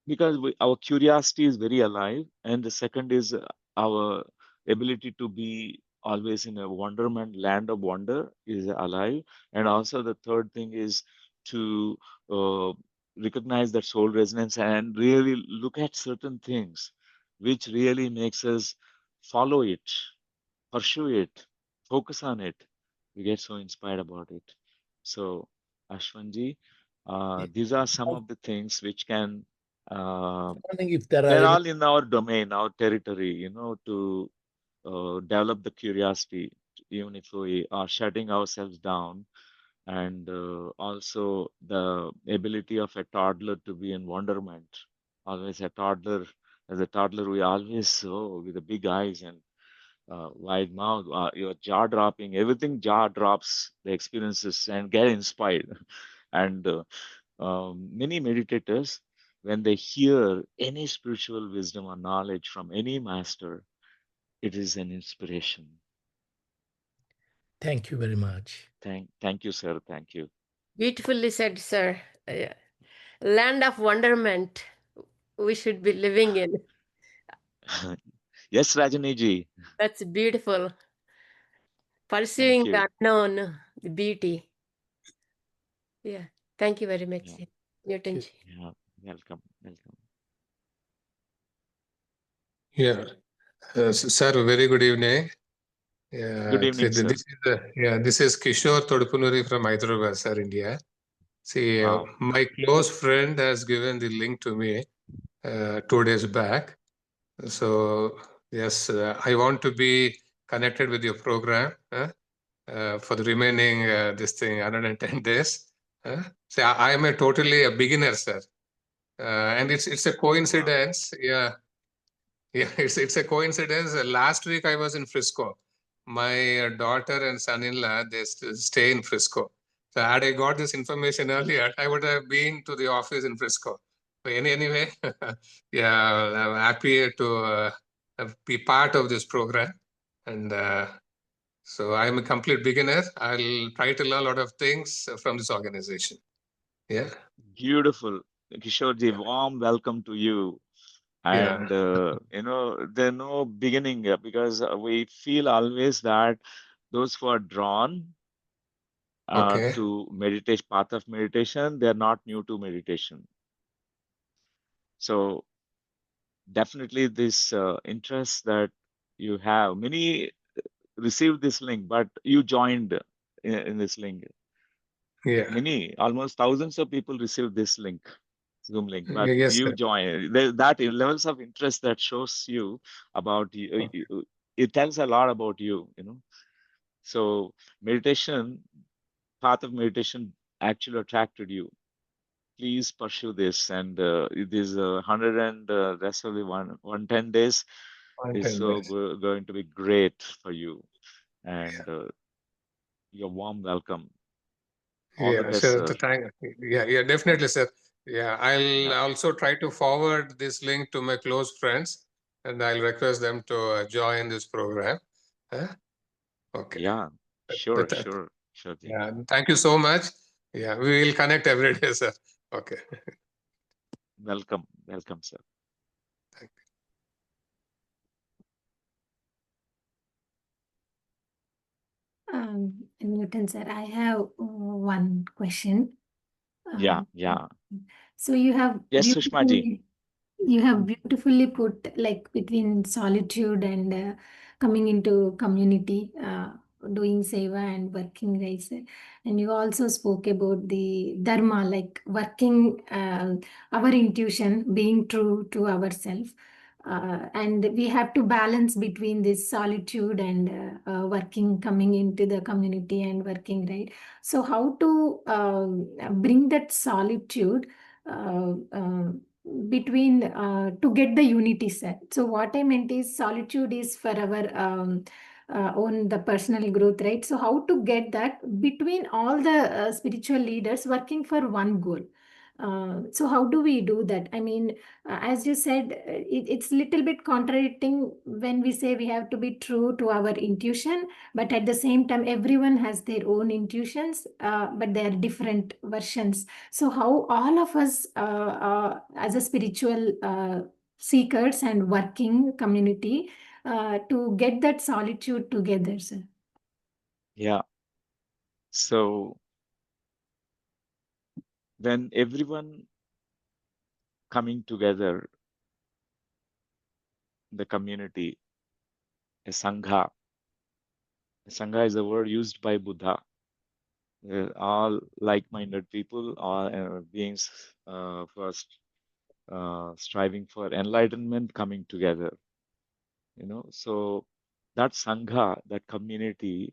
because our curiosity is very alive, and the second is our ability to be always in a wonderment, land of wonder is alive, and also the third thing is to uh, recognize that soul resonance and really look at certain things which really makes us follow it, pursue it, focus on it. We get so inspired about it. So, Ashwanji, these are some of the things which can, Wondering if there are they're any. all in our domain, our territory, to develop the curiosity, even if we are shutting ourselves down, and also the ability of a toddler to be in wonderment. Always as a toddler, we always, with the big eyes and wide mouth, your jaw dropping, everything jaw drops the experiences and get inspired. And many meditators, when they hear any spiritual wisdom or knowledge from any master, it is an inspiration. Thank you very much. Thank you, sir. Thank you. Beautifully said, sir. Land of wonderment we should be living in. Yes, Rajani. That's beautiful. Pursuing Thank the you. unknown, the beauty. Yeah. Thank you very much, Yeah. Newton. Yeah. Welcome. Yeah, sir, very good evening. Yeah, Good evening, sir. This is Kishore Todupunuri from Hyderabad, sir, India. See, Wow. my close friend has given the link to me 2 days back. So, yes, I want to be connected with your program for the remaining this thing 110 days. See, I am totally a beginner, sir, and it's a coincidence. Wow. Yeah. Yeah, it's a coincidence. Last week I was in Frisco. My daughter and son-in-law, they stay in Frisco. So had I got this information earlier, I would have been to the office in Frisco. But anyway, yeah, I'm happy to be part of this program. And so I'm a complete beginner. I'll try to learn a lot of things from this organization. Yeah. Beautiful. Kishorji, warm welcome to you. And, there's no beginning because we feel always that those who are drawn to meditation, path of meditation, they're not new to meditation. So definitely this interest that you have, many received this link, but you joined in this link. Yeah. Many, almost thousands of people received this link. Zoom link, but Yes, you sir. join. That levels of interest that shows you about it tells a lot about you, you know. So meditation, path of meditation actually attracted you. Please pursue this, and it is 100 and rest of the 110 days is 110 so days. going to be great for you, and you're warm welcome. All the Yeah, best, sure. sir. Yeah, definitely, sir. Yeah, I'll also try to forward this link to my close friends, and I'll request them to join this program. Huh? Okay. Yeah, sure, That- that- sure, sure thing. Yeah, thank you so much. Yeah, we will connect every day, sir. Okay. Welcome, welcome, sir. Thank Newton sir, I have one question. Yeah, yeah. So you have Yes, Sushma ji. beautifully put like between solitude and coming into community, doing seva and working, right, sir? And you also spoke about the dharma, like working our intuition, being true to ourselves. And we have to balance between this solitude and working, coming into the community and working, right? So how to bring that solitude between to get the unity set. So what I meant is solitude is for our own the personal growth, right? So how to get that between all the spiritual leaders working for one goal. So how do we do that? I mean, as you said, it's little bit contradicting when we say we have to be true to our intuition, but at the same time, everyone has their own intuitions, but they are different versions. So how all of us, as a spiritual seekers and working community, to get that solitude together, sir? Yeah. So when everyone coming together, the community, a sangha. A sangha is a word used by Buddha. All like-minded people, all beings first striving for enlightenment coming together. You know, so that sangha, that community,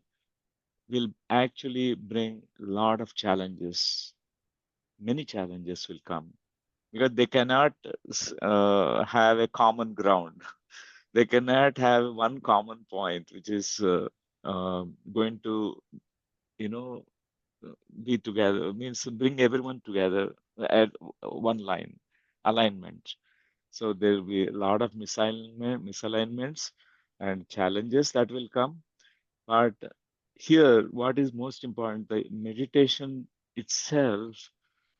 will actually bring a lot of challenges. Many challenges will come because they cannot have a common ground. They cannot have one common point, which is going to, you know, be together, means bring everyone together at one line, alignment. So there will be a lot of misalignments and challenges that will come. But here, what is most important, the meditation itself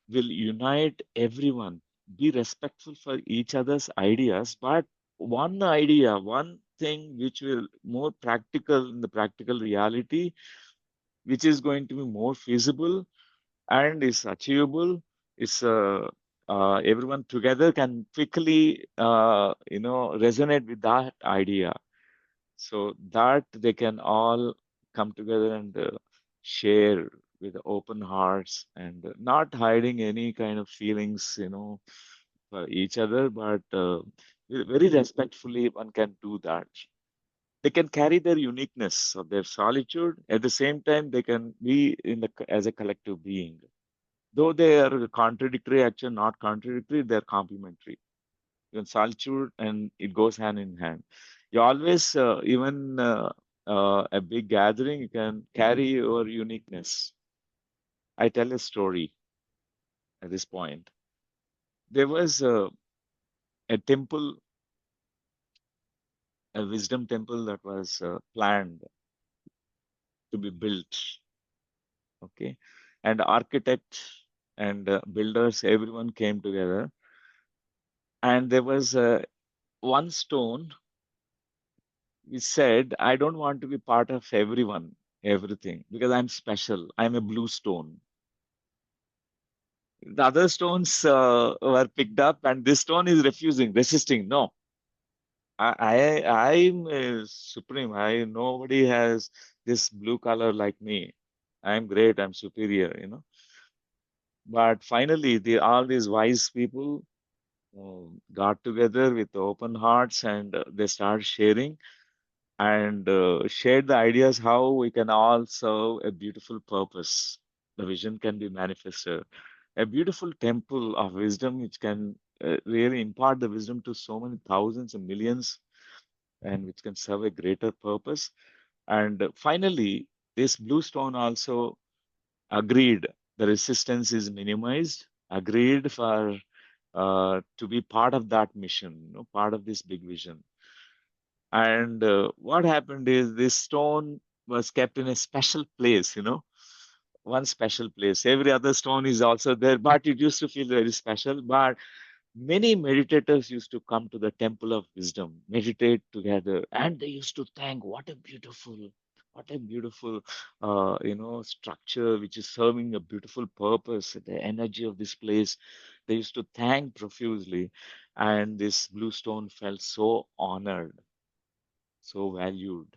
will unite everyone, be respectful for each other's ideas, but one idea, one thing which will more practical in the practical reality, which is going to be more feasible and is achievable, is everyone together can quickly, resonate with that idea, so that they can all come together and share with open hearts and not hiding any kind of feelings, for each other, but very respectfully one can do that. They can carry their uniqueness of their solitude. At the same time, they can be as a collective being. Though they are contradictory, actually not contradictory, they're complementary. Even solitude and it goes hand in hand. You always, even a big gathering, you can carry your uniqueness. I tell a story at this point. There was a temple, a wisdom temple that was planned to be built. Okay. And architects and builders, everyone came together. And there was one stone which said, I don't want to be part of everyone, everything, because I'm special. I'm a blue stone. The other stones were picked up, and this stone is refusing, resisting. No, I'm supreme. Nobody has this blue color like me. I'm great. I'm superior. But finally, all these wise people got together with open hearts, and they start sharing. and shared the ideas how we can all serve a beautiful purpose. The vision can be manifested. A beautiful temple of wisdom which can really impart the wisdom to so many thousands and millions and which can serve a greater purpose. And finally, this blue stone also agreed the resistance is minimized, agreed for to be part of that mission, part of this big vision. And what happened is this stone was kept in a special place, one special place. Every other stone is also there, but it used to feel very special. But many meditators used to come to the temple of wisdom, meditate together, and they used to thank what a beautiful, structure which is serving a beautiful purpose. The energy of this place, they used to thank profusely, and this blue stone felt so honored, so valued,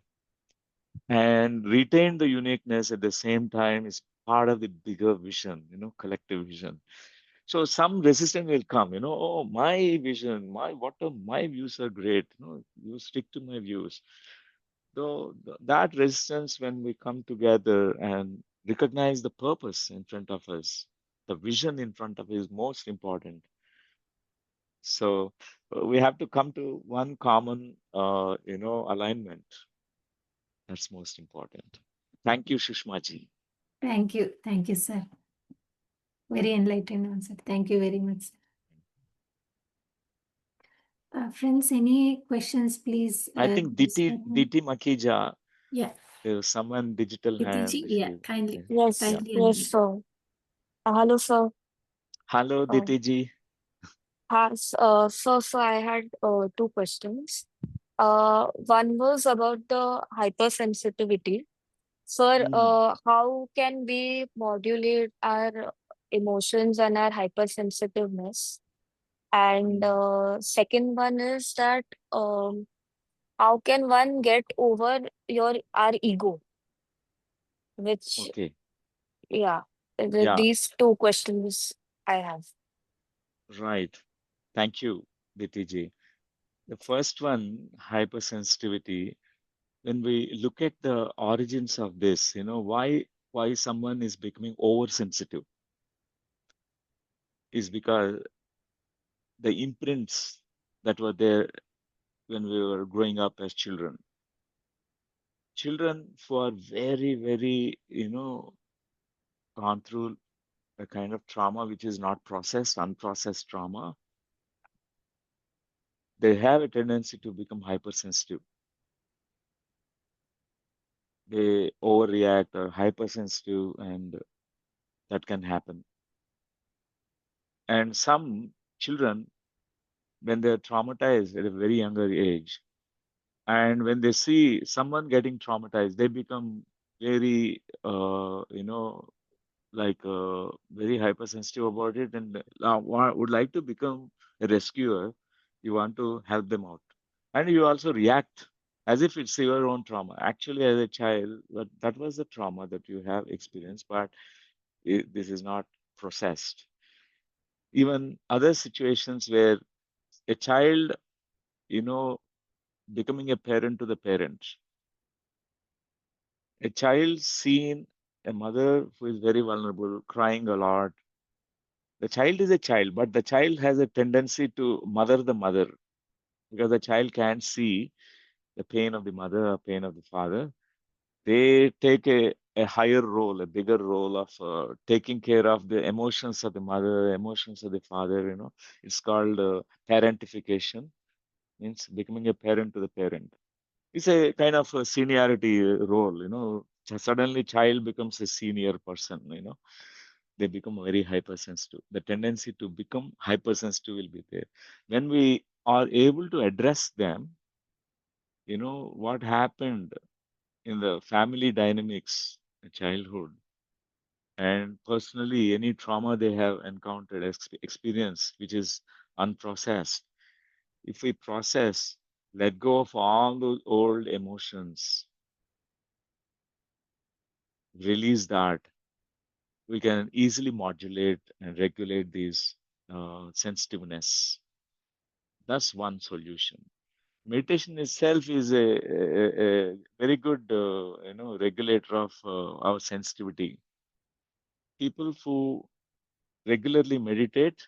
and retain the uniqueness at the same time is part of the bigger vision, collective vision. So some resistance will come, oh, my vision, my views are great, you stick to my views. So that resistance, when we come together and recognize the purpose in front of us, the vision in front of us is most important. So we have to come to one common, alignment. That's most important. Thank you, Sushma ji. Thank you, sir. Very enlightening answer. Thank you very much. Friends, any questions, please? I think Diti Makija, Yeah, there was someone digital hand. Ditiji, yeah, kindly, Yes, kindly yes, unmute. sir. Hello, sir. Hello, Diti ji. So I had two questions. One was about the hypersensitivity. Sir, how can we modulate our emotions and our hypersensitiveness? And second one is that how can one get over our ego? Which, Okay. yeah, Yeah, these two questions I have. right. Thank you, Diti ji. The first one, hypersensitivity. When we look at the origins of this, why someone is becoming oversensitive is because the imprints that were there when we were growing up as children. Children who are very, very, gone through a kind of trauma which is not processed, unprocessed trauma, they have a tendency to become hypersensitive. They overreact or hypersensitive, and that can happen. And some children, when they're traumatized at a very younger age, and when they see someone getting traumatized, they become very, very hypersensitive about it, and would like to become a rescuer. You want to help them out, and you also react as if it's your own trauma. Actually, as a child, that was the trauma that you have experienced, but this is not processed. Even other situations where a child, becoming a parent to the parents, a child seen a mother who is very vulnerable, crying a lot. The child is a child, but the child has a tendency to mother the mother because the child can't see the pain of the mother or pain of the father. They take a higher role, a bigger role of taking care of the emotions of the mother, emotions of the father. It's called parentification, means becoming a parent to the parent. It's a kind of a seniority role. Suddenly, child becomes a senior person. They become very hypersensitive. The tendency to become hypersensitive will be there. When we are able to address them, what happened in the family dynamics, in childhood, and personally, any trauma they have encountered, experience, which is unprocessed. If we process, let go of all those old emotions, release that, we can easily modulate and regulate these sensitiveness. That's one solution. meditation itself is a very good, regulator of our sensitivity. People who regularly meditate,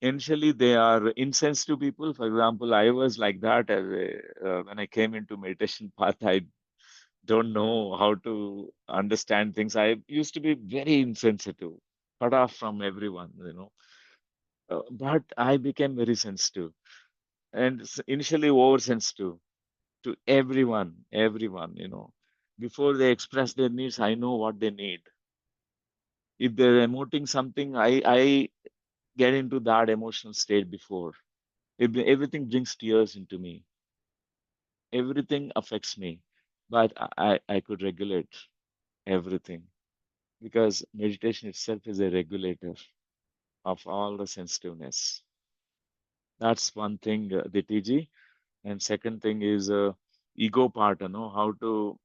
initially they are insensitive people. For example, I was like that when I came into meditation path. I don't know how to understand things. I used to be very insensitive, cut off from everyone, but I became very sensitive and initially oversensitive to everyone. Before they express their needs, I know what they need. If they're emoting something, I get into that emotional state before. Everything brings tears into me. Everything affects me, but I could regulate everything because meditation itself is a regulator of all the sensitiveness. That's one thing, Ditiji. And second thing is ego part, how to,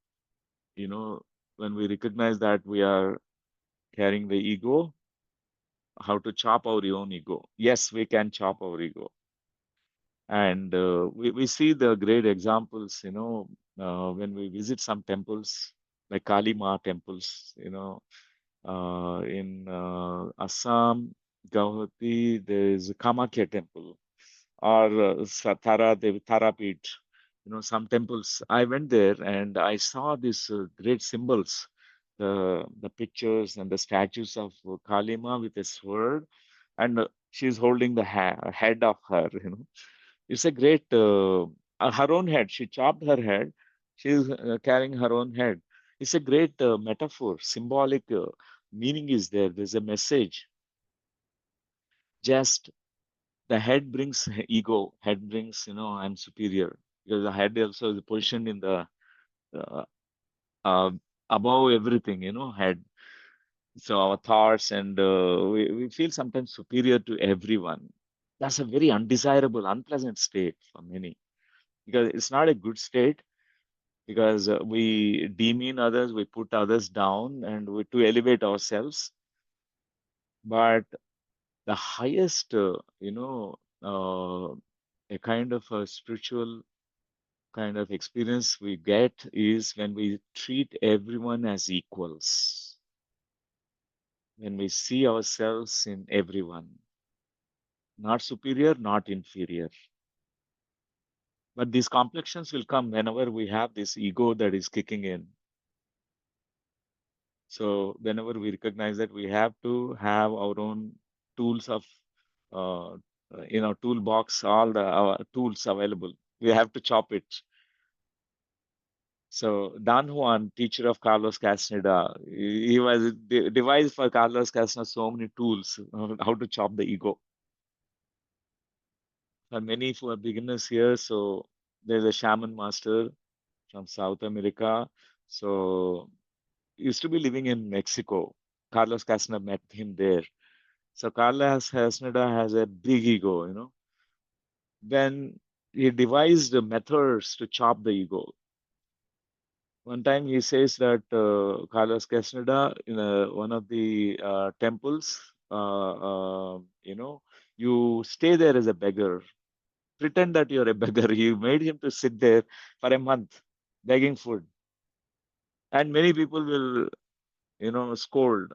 when we recognize that we are carrying the ego, how to chop our own ego. Yes, we can chop our ego. And we see the great examples, when we visit some temples, like Kali Ma temples, in Assam, Guwahati, there is a Kamakya temple, or Tarapeeth, some temples. I went there and I saw these great symbols, the pictures and the statues of Kali Ma with a sword, and she's holding the head of her. It's a great, her own head. She chopped her head. She's carrying her own head. It's a great metaphor, symbolic meaning is there. There's a message. Just the head brings ego. Head brings, I'm superior, because the head also is positioned in the uh, uh, above everything, head. So our thoughts and we feel sometimes superior to everyone. That's a very undesirable, unpleasant state for many, because it's not a good state, because we demean others, we put others down, and to elevate ourselves. But the highest, a kind of a spiritual kind of experience we get is when we treat everyone as equals, when we see ourselves in everyone, not superior, not inferior. But these complexions will come whenever we have this ego that is kicking in. So whenever we recognize that, we have to have our own tools of, toolbox, all our tools available. We have to chop it. So Don Juan, teacher of Carlos Castaneda, he was devised for Carlos Castaneda so many tools how to chop the ego. For many who are beginners here, so there's a shaman master from South America. So used to be living in Mexico. Carlos Castaneda met him there. So Carlos Castaneda has a big ego, Then he devised methods to chop the ego. One time he says that Carlos Castaneda in one of the temples, you stay there as a beggar. Pretend that you're a beggar. He made him to sit there for a month begging food. And many people will, scold.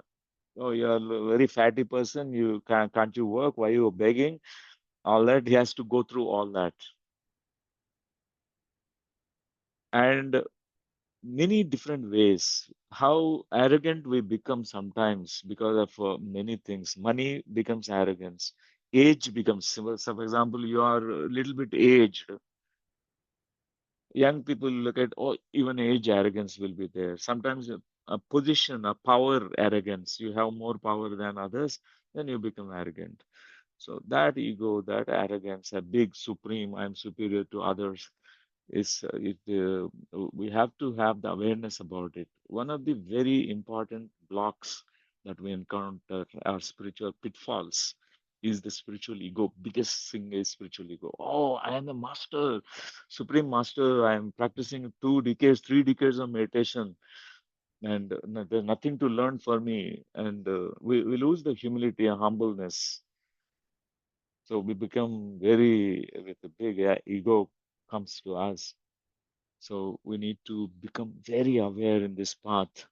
Oh, you're a very fatty person. Can't you work? Why are you begging? All that. He has to go through all that. And many different ways. How arrogant we become sometimes because of many things. Money becomes arrogance. Age becomes similar. So, for example, you are a little bit aged. Young people look at, oh, even age arrogance will be there. Sometimes a position, a power arrogance. You have more power than others, then you become arrogant. So that ego, that arrogance, a big supreme, I'm superior to others, we have to have the awareness about it. One of the very important blocks that we encounter, our spiritual pitfalls, is the spiritual ego. Biggest thing is spiritual ego. Oh, I am the master, supreme master. I am practicing 2 decades, 3 decades of meditation, and there's nothing to learn for me. And we lose the humility and humbleness. So we become very with a big ego comes to us. So we need to become very aware in this path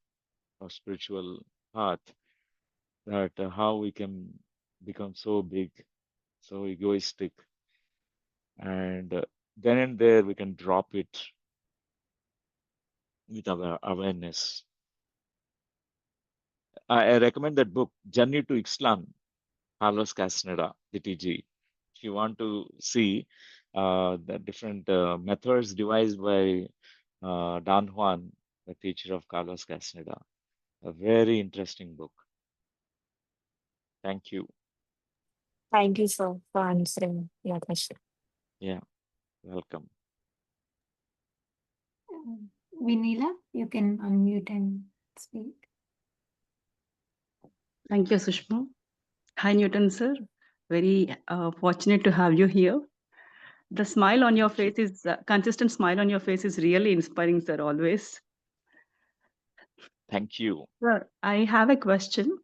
of spiritual path, that how we can become so big, so egoistic, and then and there we can drop it with our awareness. I recommend that book, Journey to Ixtlan, Carlos Castaneda, DTG. If you want to see the different methods devised by Don Juan, the teacher of Carlos Castaneda, a very interesting book. Thank you. Thank you, sir, for answering your question. Yeah, welcome. Vinila, you can unmute and speak. Thank you, Sushma. Hi, Newton sir. Very fortunate to have you here. The smile on your face is consistent smile on your face is really inspiring, sir. Always. Thank you. Sir, I have a question.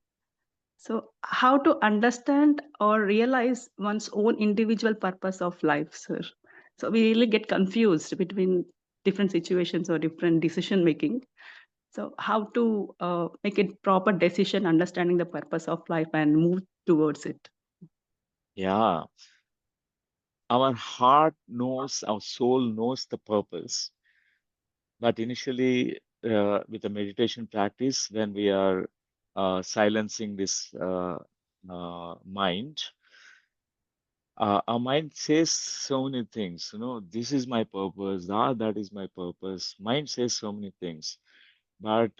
So, how to understand or realize one's own individual purpose of life, sir? So we really get confused between different situations or different decision making. So how to make a proper decision, understanding the purpose of life and move towards it. Yeah. Our heart knows, our soul knows the purpose. But initially, with the meditation practice, when we are silencing this mind, our mind says so many things. This is my purpose, that is my purpose. Mind says so many things. But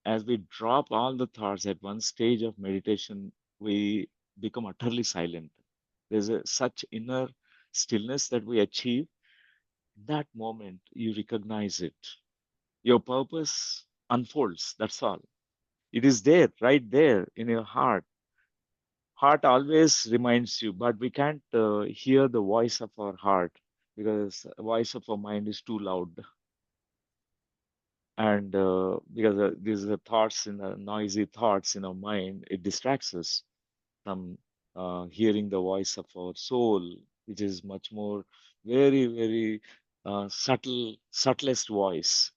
as we drop all the thoughts at one stage of meditation, we become utterly silent. There's such inner stillness that we achieve. That moment, you recognize it. Your purpose unfolds. That's all. It is there, right there in your heart. Heart always reminds you, but we can't hear the voice of our heart because the voice of our mind is too loud. And because these are thoughts noisy thoughts in our mind, it distracts us from hearing the voice of our soul, which is much more very, very subtlest voice.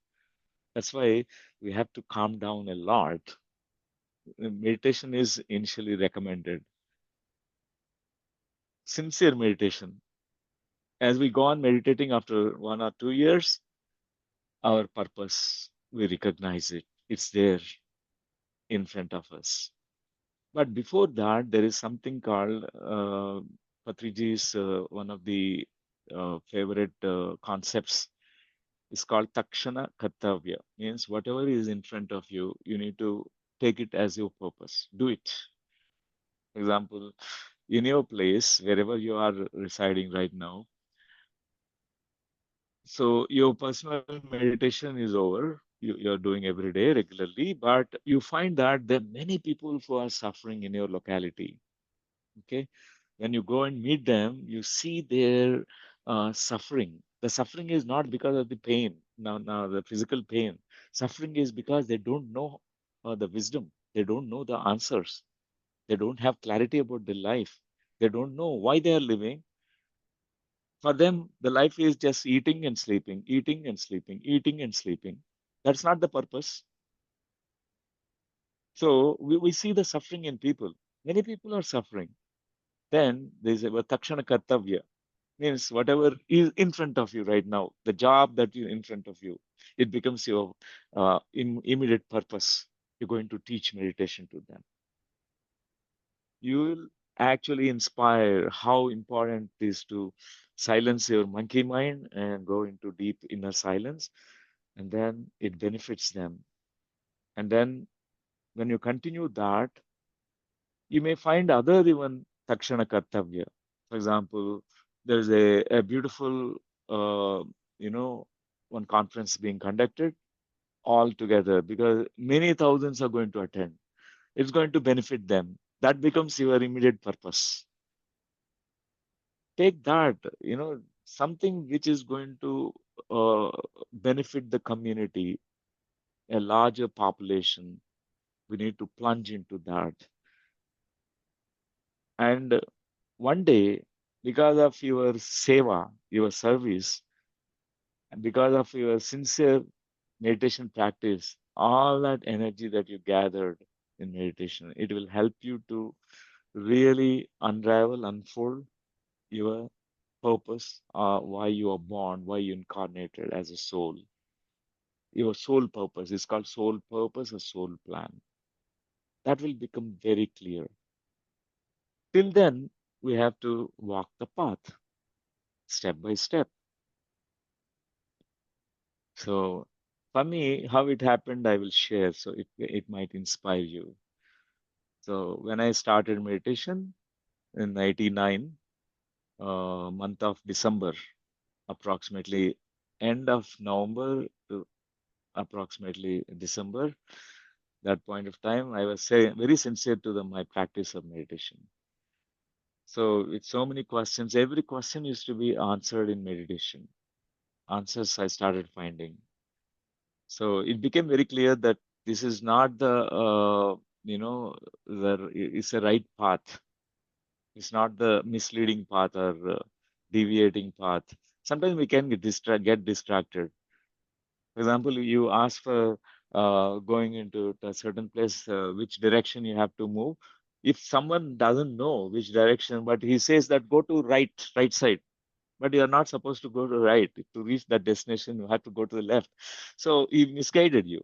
That's why we have to calm down a lot. Meditation is initially recommended. Sincere meditation. As we go on meditating after 1 or 2 years, our purpose, we recognize it. It's there in front of us. But before that, there is something called Patriji's one of the favorite concepts is called Takshana Kartavya. Means whatever is in front of you, you need to take it as your purpose. Do it. For example, in your place, wherever you are residing right now, so your personal meditation is over. You're doing every day regularly, but you find that there are many people who are suffering in your locality. Okay, when you go and meet them, you see their suffering. The suffering is not because of the pain, now the physical pain. Suffering is because they don't know the wisdom. They don't know the answers. They don't have clarity about their life. They don't know why they are living. For them, the life is just eating and sleeping, eating and sleeping, eating and sleeping. That's not the purpose. So we see the suffering in people. Many people are suffering. Then there's a Takshana Kartavya. Means whatever is in front of you right now, the job that is in front of you, it becomes your immediate purpose. You're going to teach meditation to them. You will actually inspire how important it is to silence your monkey mind and go into deep inner silence, and then it benefits them. And then when you continue that, you may find other even Takshana Kartavya. For example, there's a beautiful, one conference being conducted all together because many thousands are going to attend. It's going to benefit them. That becomes your immediate purpose. Take that, something which is going to benefit the community, a larger population. We need to plunge into that. And one day, because of your seva, your service, And because of your sincere meditation practice, all that energy that you gathered in meditation, it will help you to really unravel, unfold your purpose, why you are born, why you incarnated as a soul. Your soul purpose is called soul purpose or soul plan. That will become very clear. Till then, we have to walk the path step by step. So for me, how it happened, I will share. So it might inspire you. So when I started meditation in 99, month of December, approximately end of November to approximately December, that point of time, I was very sincere to my practice of meditation. So with so many questions, every question used to be answered in meditation. Answers I started finding. So it became very clear that this is not the, it's a right path. It's not the misleading path or deviating path. Sometimes we can get distracted. For example, you ask for going into a certain place, which direction you have to move. If someone doesn't know which direction, but he says that go to right side, but you are not supposed to go to right. To reach that destination, you have to go to the left. So he misled you.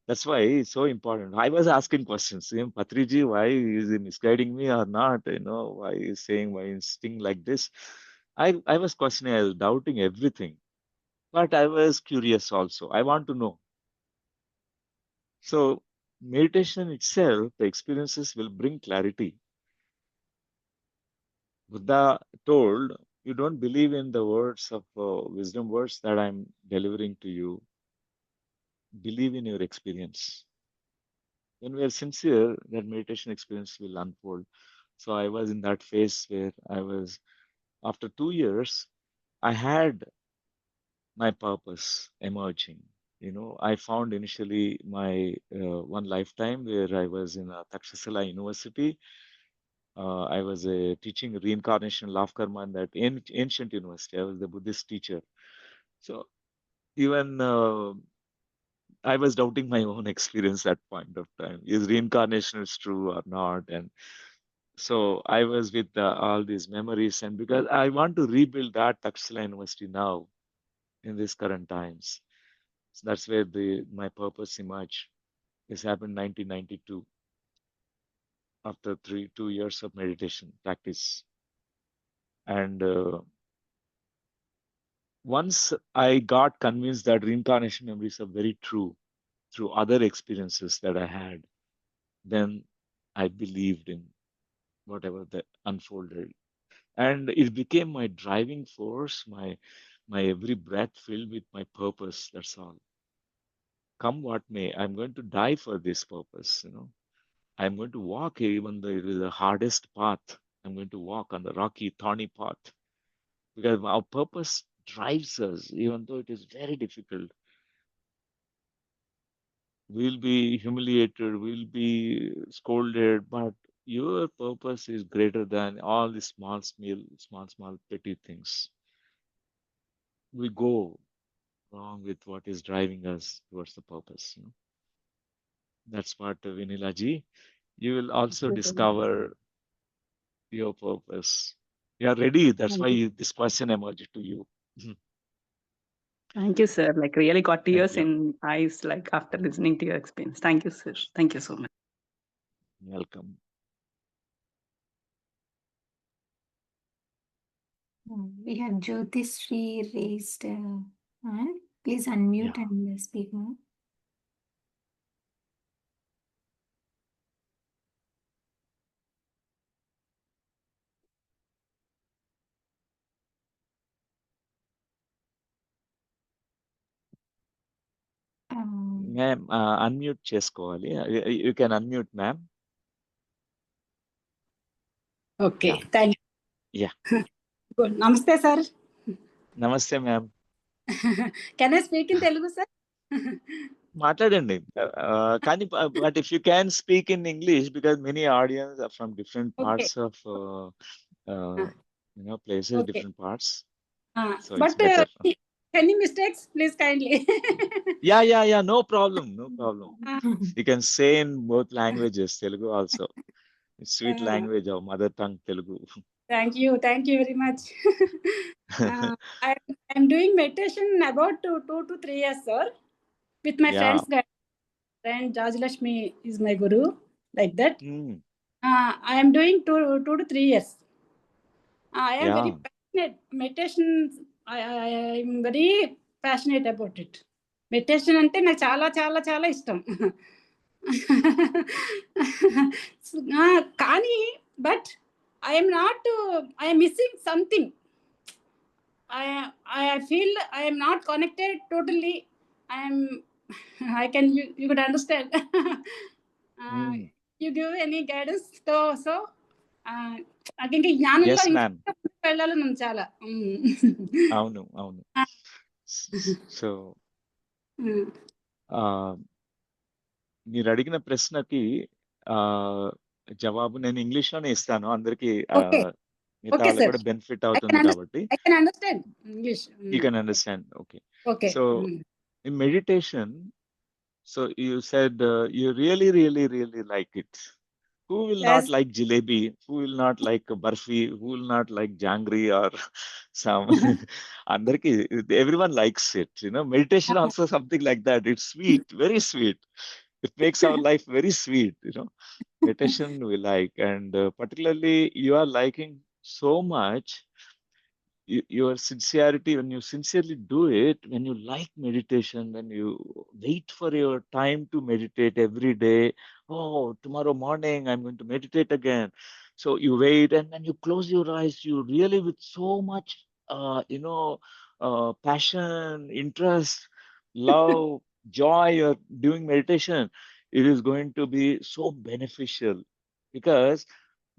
That's why it's so important. I was asking questions. Patriji, why is he misguiding me or not? Why is saying why instinct like this? I was questioning, I was doubting everything. But I was curious also. I want to know. So meditation itself, the experiences will bring clarity. Buddha told, you don't believe in the words of wisdom words that I'm delivering to you. Believe in your experience. When we are sincere, that meditation experience will unfold. So I was in that phase where after 2 years, I had my purpose emerging. I found initially my one lifetime where I was in Takshasila University. I was teaching reincarnation law of karma in that ancient university. I was the Buddhist teacher. So even I was doubting my own experience at that point of time. Is reincarnation is true or not? And so I was with all these memories, and because I want to rebuild that Takshasila University now in these current times. So that's where my purpose emerged. This happened in 1992 after 2 years of meditation practice. And once I got convinced that reincarnation memories are very true through other experiences that I had, then I believed in whatever that unfolded. And it became my driving force, my every breath filled with my purpose. That's all. Come what may, I'm going to die for this purpose, I'm going to walk even though it is the hardest path. I'm going to walk on the rocky, thorny path because our purpose drives us, even though it is very difficult. We'll be humiliated, we'll be scolded, but your purpose is greater than all the small, petty things. We go along with what is driving us towards the purpose. That's part of Vinilaji. You will also discover your purpose. You are ready. That's why this question emerged to you. Thank you, sir. Like really got tears you. in eyes, like after listening to your experience. Thank you, sir. Thank you so much. Welcome. We have Jyotishree raised hand. Please unmute and speak now. Ma'am, unmute చేసుకోవాలి. You can unmute, ma'am. Okay, thank you. Yeah. Good. Namaste, sir. Namaste, ma'am. Can I speak in Telugu, sir? మాట్లాడండి. కానీ but if you can speak in English because many audience are from different parts of places, Okay. different parts. So it's But better. any mistakes, please kindly. Yeah, no problem, no problem. Uh, You can say in both languages, Telugu also. It's sweet uh, language, our mother tongue, Telugu. Thank you very much. I'm doing meditation about 2 to 3 years, sir, with my Yeah. friends. Friend Rajlakshmi is my guru, like that. Mm, I am doing 2 to 3 years. I am very yeah. passionate. Meditation, I am very passionate about it. Meditation అంటే నాకు చాలా చాలా చాలా ఇష్టం. కానీ but I'm missing something. I feel I am not connected totally. You could understand. Mm. You give any guidance? So I think జ్ఞానంలో Yes, ఇంకా ma'am. వెళ్ళాలని ఉంది చాలా. అవును. సో మీరు అడిగిన ప్రశ్నకి జవాబు నేను ఇంగ్లీష్ లోనే ఇస్తాను. అందరికి Okay. మిగతా Okay, వాళ్ళకి sir. కూడా బెనిఫిట్ అవుతుంది కాబట్టి. I can understand English. You can understand. Okay. Okay. So in meditation, so you said you really like it. Who will not Yes. like jalebi? Who will not like barfi? Who will not like jangri or some? Andarki, everyone likes it. Meditation also something like that. It's sweet, very sweet. It makes our life very sweet. Meditation we like, and particularly you are liking so much. Your sincerity, when you sincerely do it, when you like meditation, when you wait for your time to meditate every day, oh, tomorrow morning I'm going to meditate again. So you wait and then you close your eyes, you really with so much, passion, interest, love, joy, you're doing meditation. It is going to be so beneficial because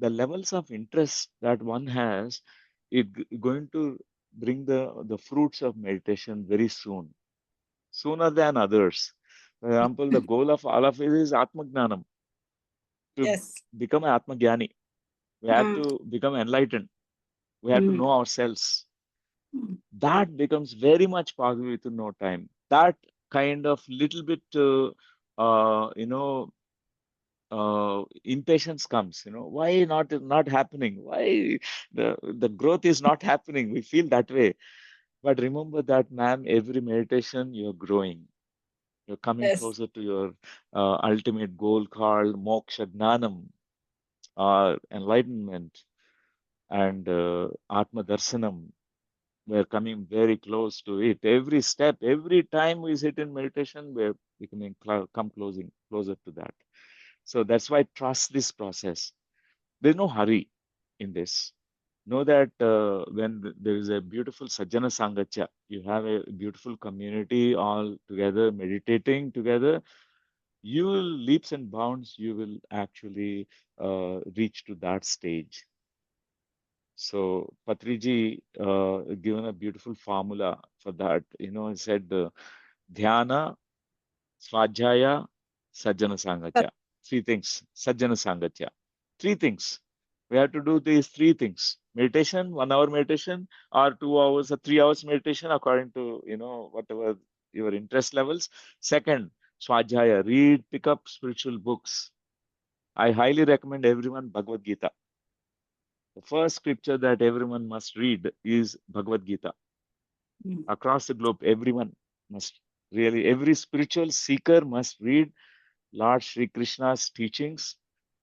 the levels of interest that one has going to bring the fruits of meditation very soon, sooner than others. For example, the goal of all of it is Atmagnanam, to Yes. become an Atmagyani. We have to become enlightened. We have to know ourselves. That becomes very much possible within no time. That kind of little bit, impatience comes. Why not happening? Why the growth is not happening? We feel that way. But remember that, ma'am, every meditation you're growing. You're coming Yes. closer to your ultimate goal called moksha gnanam, or enlightenment, and atma darsanam. We're coming very close to it. Every step, every time we sit in meditation, we're becoming closer to that. So that's why trust this process. There's no hurry in this. Know that when there is a beautiful Sajjana Sangatya, you have a beautiful community all together, meditating together, you will leaps and bounds, you will actually reach to that stage. So Patriji given a beautiful formula for that. He said Dhyana, Svajjaya, Sajjana Sangatya. Three things. Sajjana Sangatya. Three things. We have to do these three things. Meditation, 1 hour meditation, or 2 hours or 3 hours meditation, according to, whatever your interest levels. Second, Svajjaya. Read, pick up spiritual books. I highly recommend everyone Bhagavad Gita. The first scripture that everyone must read is Bhagavad Gita. Across the globe, everyone must really, every spiritual seeker must read Lord Sri Krishna's teachings.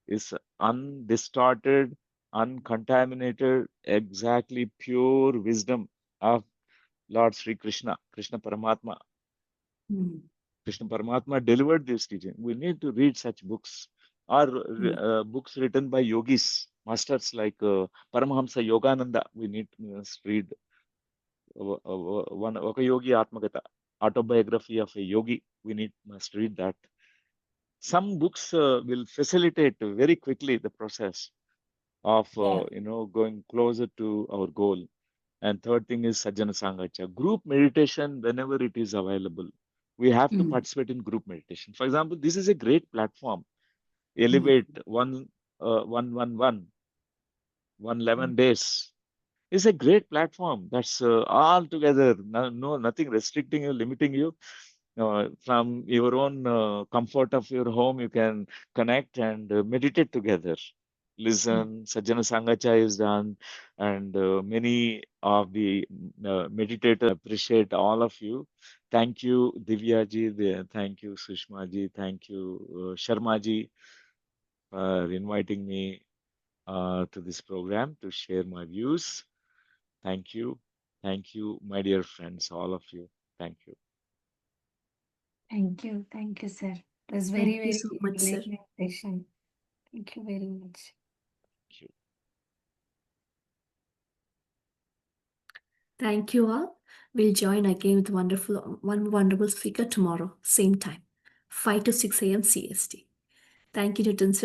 Is undistorted, uncontaminated, exactly pure wisdom of Lord Sri Krishna, Krishna Paramatma. Krishna Paramatma delivered this teaching. We need to read such books, or books written by yogis, masters like Paramahamsa Yogananda. We need to read one Oka Yogi Atmagata, autobiography of a yogi. We must read that. Some books will facilitate very quickly the process of going closer to our goal. And third thing is Sajjana Sangatya, group meditation whenever it is available. We have to participate in group meditation. For example, this is a great platform. Elevate 111 days. It's a great platform. That's all together. Nothing restricting you, limiting you. From your own comfort of your home, you can connect and meditate together. Listen, Sajjana Sangacha is done, and many of the meditators appreciate all of you. Thank you, Divya ji. Thank you, Sushma ji. Thank you, Sharma ji, for inviting me to this program to share my views. Thank you. Thank you, my dear friends, all of you. Thank you. Thank you, sir. It was Thank very, you very so much, sir. enlightening session. Thank you very much. Thank you. Thank you all. We'll join again with one wonderful speaker tomorrow, same time, 5 to 6 a.m. CST. Thank you, Nitin sir.